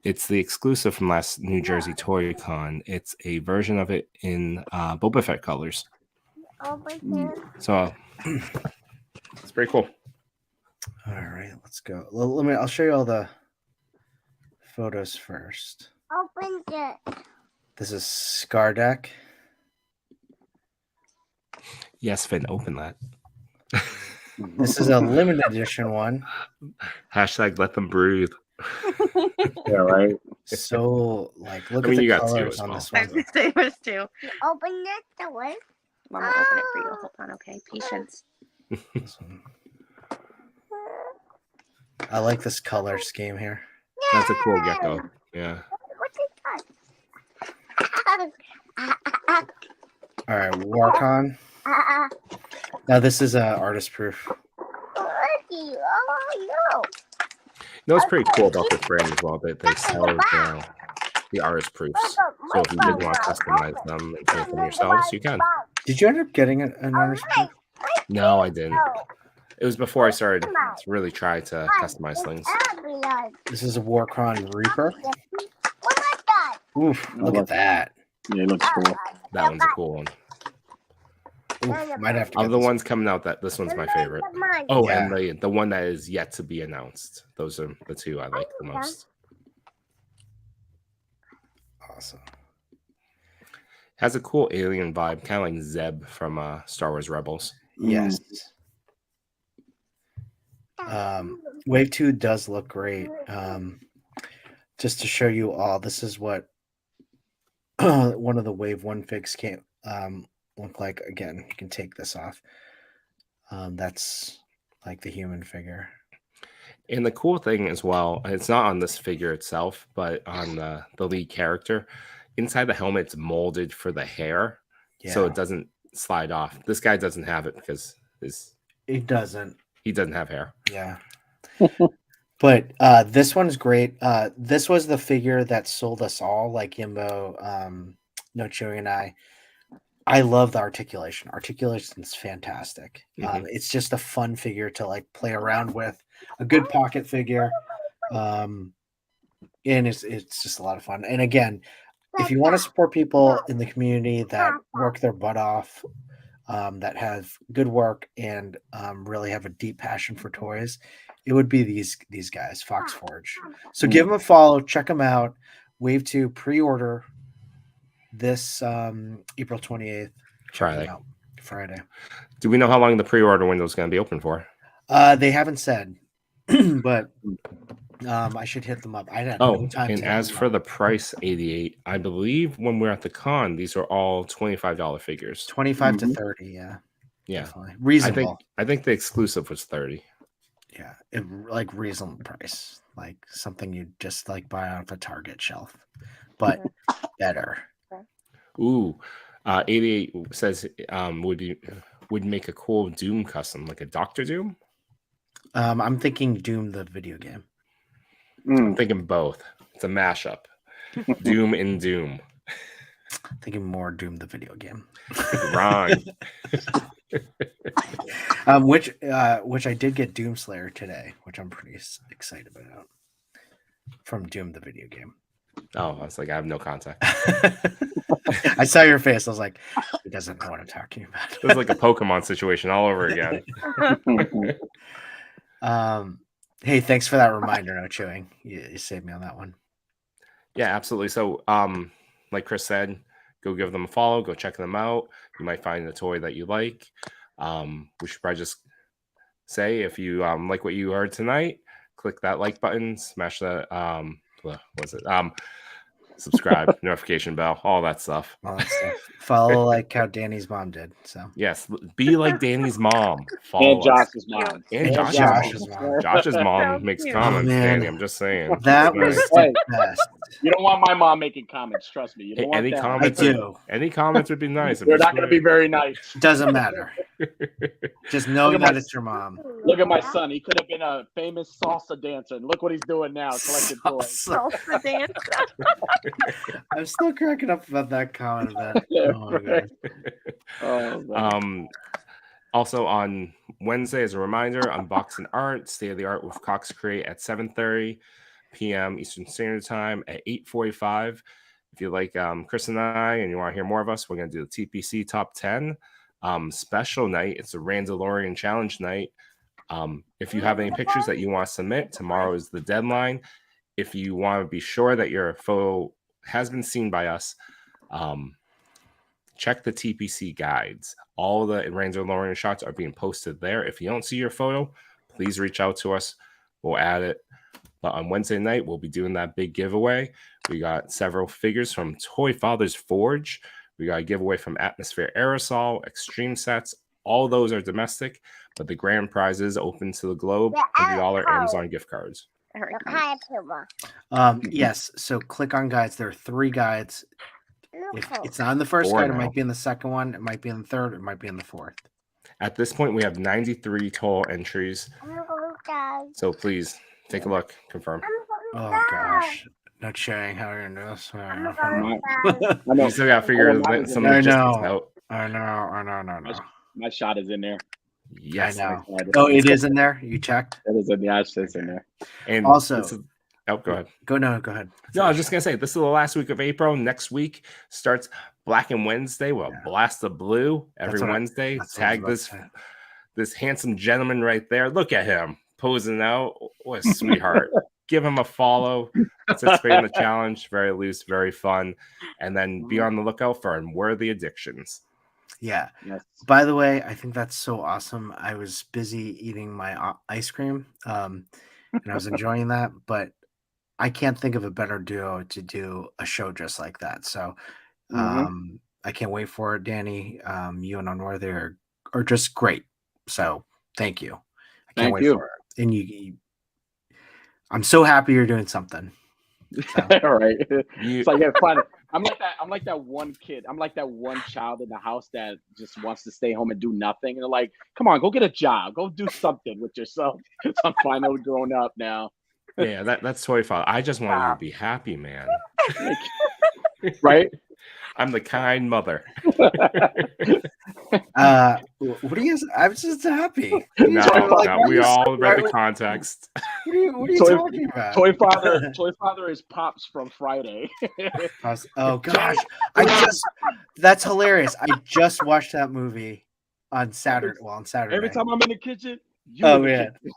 It's the exclusive from last New Jersey Toy Con. It's a version of it in Boba Fett colors. So it's pretty cool. All right, let's go. I'll show you all the photos first. Open it. This is Skardek. Yes, Finn, open that. This is a limited edition one. Hashtag let them breathe. Yeah, right. So, like, look I mean, at you the got two colors as on well. this I was one. gonna say it was two. Open it the way. Mama, open it for you. Hold on, okay? Patience. This one. I like this color scheme here. That's a cool gecko. Yeah. What's it All right, Warcon. Now this is artist proof. Oh no. You know what's pretty cool about this brand as well, that they sell the artist proofs. So if you did want to customize them and paint them yourselves, you can. Did you end up getting an artist proof? No, I didn't. It was before I started to really try to customize things. This is a Warcon Reaper. What is that? Oof, look at that. Yeah, it looks cool. That one's a cool one. Oof, might have to Of get the this ones coming out, this one's my favorite. Oh, Yeah. and the one that is yet to be announced. Those are the two I like the most. Awesome. Has a cool alien vibe, kind of like Zeb from Star Wars Rebels. Yes. Wave 2 does look great. Just to show you all, this is what one of the Wave 1 figs can look like. Again, you can take this off. That's like the human figure. And the cool thing as well, it's not on this figure itself, but on the lead character. Inside the helmet, it's molded for the hair, so it doesn't slide off. This guy doesn't have it because He doesn't have hair. Yeah. But this one's great. This was the figure that sold us all, like Yimbo, No Chewy, and I love the articulation. Articulation is fantastic. It's just a fun figure to like play around with. A good pocket figure. And it's just a lot of fun. And again, if you want to support people in the community that work their butt off, that have good work and really have a deep passion for toys, it would be these guys, Fox Forge. So give them a follow, check them out. Wave 2 pre-order this April 28th. Friday. Do we know how long the pre-order window is going to be open for? They haven't said, but I should hit them up. I had no time. And as for the price, 88, I believe when we're at the con, these are all $25 figures. 25 to 30, yeah. Yeah. Definitely. Reasonable. I think the exclusive was 30. Yeah, like reasonable price. Like something you just like buy off a Target shelf. But better. Ooh. 88 says would make a cool Doom custom, like a Dr. Doom. I'm thinking Doom the video game. I'm thinking both. It's a mashup. Doom and Doom. Thinking more Doom the video game. Wrong. Which I did get Doom Slayer today, which I'm pretty excited about. From Doom the video game. Oh, I was like, I have no contact. I saw your face. I was like, he doesn't know what I'm talking about. It was like a Pokemon situation all over again. Hey, thanks for that reminder. No chewing. You saved me on that one. Yeah, absolutely. So, like Chris said, go give them a follow. Go check them out. You might find a toy that you like. We should probably just say if you like what you heard tonight, click that like button, smash that what was it? Subscribe, notification bell, all that stuff. All that stuff. Follow like how Danny's mom did. So Yes, be like Danny's mom. And Follow us. Josh's mom. And Josh's mom. Josh's mom So makes cute. comments, Oh, man. Danny. I'm just saying. that Nice. was Hey. the best. You don't want my mom making comments. Trust me. You don't Hey, want any that. I comments? do. Any comments would be nice. They're not going to be very nice. Doesn't matter. Just knowing Look at that my- it's your mom. Look at my son. He could have been a famous salsa dancer, and look what he's doing now, collecting toys. Salsa dance. I'm still cracking up about that comment. Oh my god. Oh, man. Also on Wednesday, as a reminder, unboxing art, state of the art with Cox Create at 7:30 p.m. Eastern Standard Time at 8:45. If you like Chris and I, and you want to hear more of us, we're going to do the TPC Top 10 special night. It's a Randalorian Challenge night. If you have any pictures that you want to submit, tomorrow is the deadline. If you want to be sure that your photo has been seen by us, check the TPC guides. All the Randalorian shots are being posted there. If you don't see your photo, please reach out to us. We'll add it. But on Wednesday night, we'll be doing that big giveaway. We got several figures from Toy Father's Forge. We got a giveaway from Atmosphere Aerosol, Extreme Sets. All those are domestic, but the grand prize is open to the globe. $100 Amazon gift cards. Yes. So click on guides. There are 3 guides. If it's not in the first 4 guide, it now. might be in the second one. It might be in the third. It might be in the fourth. At this point, we have 93 total entries. So please take a look, confirm. Oh gosh. No sharing how you're gonna do this. I You know. still got to figure some I logistics know. out. I know. My shot is in there. Yes. I know. My shot Oh, it is in there. You checked. It is in the it's in there. And Also- this is- oh, go ahead. Go ahead. No, I was just gonna say this is the last week of April. Next week starts Black and Wednesday. Well, Yeah. Blast of Blue every That's what I- Wednesday. that's what I was Tag about to this say. this handsome gentleman right there. Look at him posing out. What a sweetheart. Give him a follow. Participate in the challenge. Very loose, very fun. And then be on the lookout for Unworthy Addictions. Yeah. Yes. By the way, I think that's so awesome. I was busy eating my ice cream, and I was enjoying that, but I can't think of a better duo to do a show just like that. So I can't wait for it, Danny. You and Unworthy are just great. So thank you. I can't Thank wait you. for it. And you I'm so happy you're doing something. So, All right. You- It's like, yeah, fun. I'm like that one kid. I'm like that one child in the house that just wants to stay home and do nothing. And they're like, come on, go get a job. Go do something with yourself. So I'm finally grown up now. Yeah, that's Toy Father. I just want you to be happy, man. Right? I'm the kind mother. what are you guys? I was just happy. What are you No, talking about? Like, no, why are we you all so- read the why- context. What are you Toy- talking about? Toy Father is Pops from Friday. Oh gosh, that's hilarious. I just watched that movie on Saturday. Well, on Saturday. Every time I'm in the kitchen, you Oh, in the man. kitchen.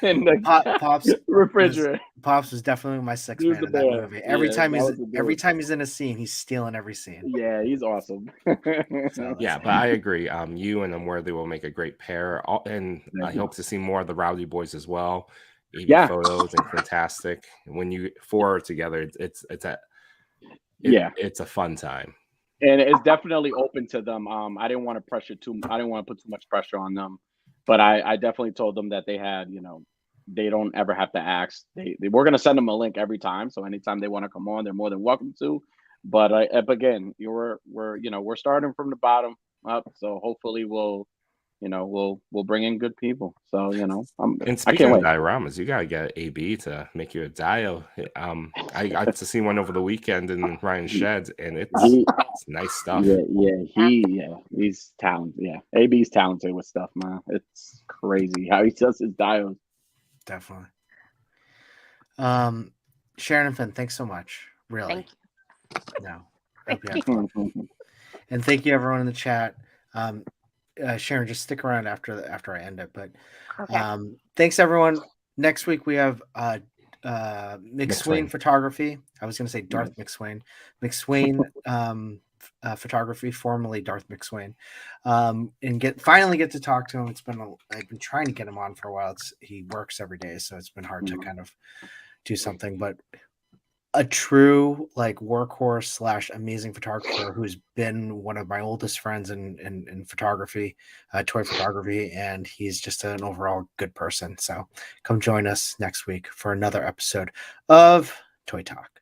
In the Pops refrigerator. Pops was definitely my sixth He was man in the that man. movie. Every Yeah, time that was the every dude. time he's in a scene, he's stealing every scene. Yeah, he's awesome. So Yeah, but I agree. You and Unworthy will make a great pair, and I hope to see more of the Rowdy Boys as well. AV Yeah. photos and fantastic. When you 4 are together, it's a fun time. And it's definitely open to them. I didn't want to put too much pressure on them, but I definitely told them that they had, they don't ever have to ask. We're gonna send them a link every time, so anytime they want to come on, they're more than welcome to. But again, we're starting from the bottom up, so hopefully we'll bring in good people. So And I speaking can't of wait. dioramas, you gotta get AB to make you a dio. I got to see one over the weekend in Ryan's sheds, and it's nice stuff. He's talented. Yeah, AB's talented with stuff, man. It's crazy how he does his dials. definitely. Sharon and Finn, thanks so much. Really. Thank you. No. Hope you have fun. And thank you everyone in the chat. Sharon, just stick around after I end it. But Okay. thanks everyone. Next week we have McSwain Photography. I was going to say Darth McSwain. McSwain Photography, formerly Darth McSwain, and finally get to talk to him. I've been trying to get him on for a while. He works every day, so it's been hard to kind of do something. But a true like workhorse / amazing photographer who's been one of my oldest friends in photography, toy photography, and he's just an overall good person. So come join us next week for another episode of Toy Talk.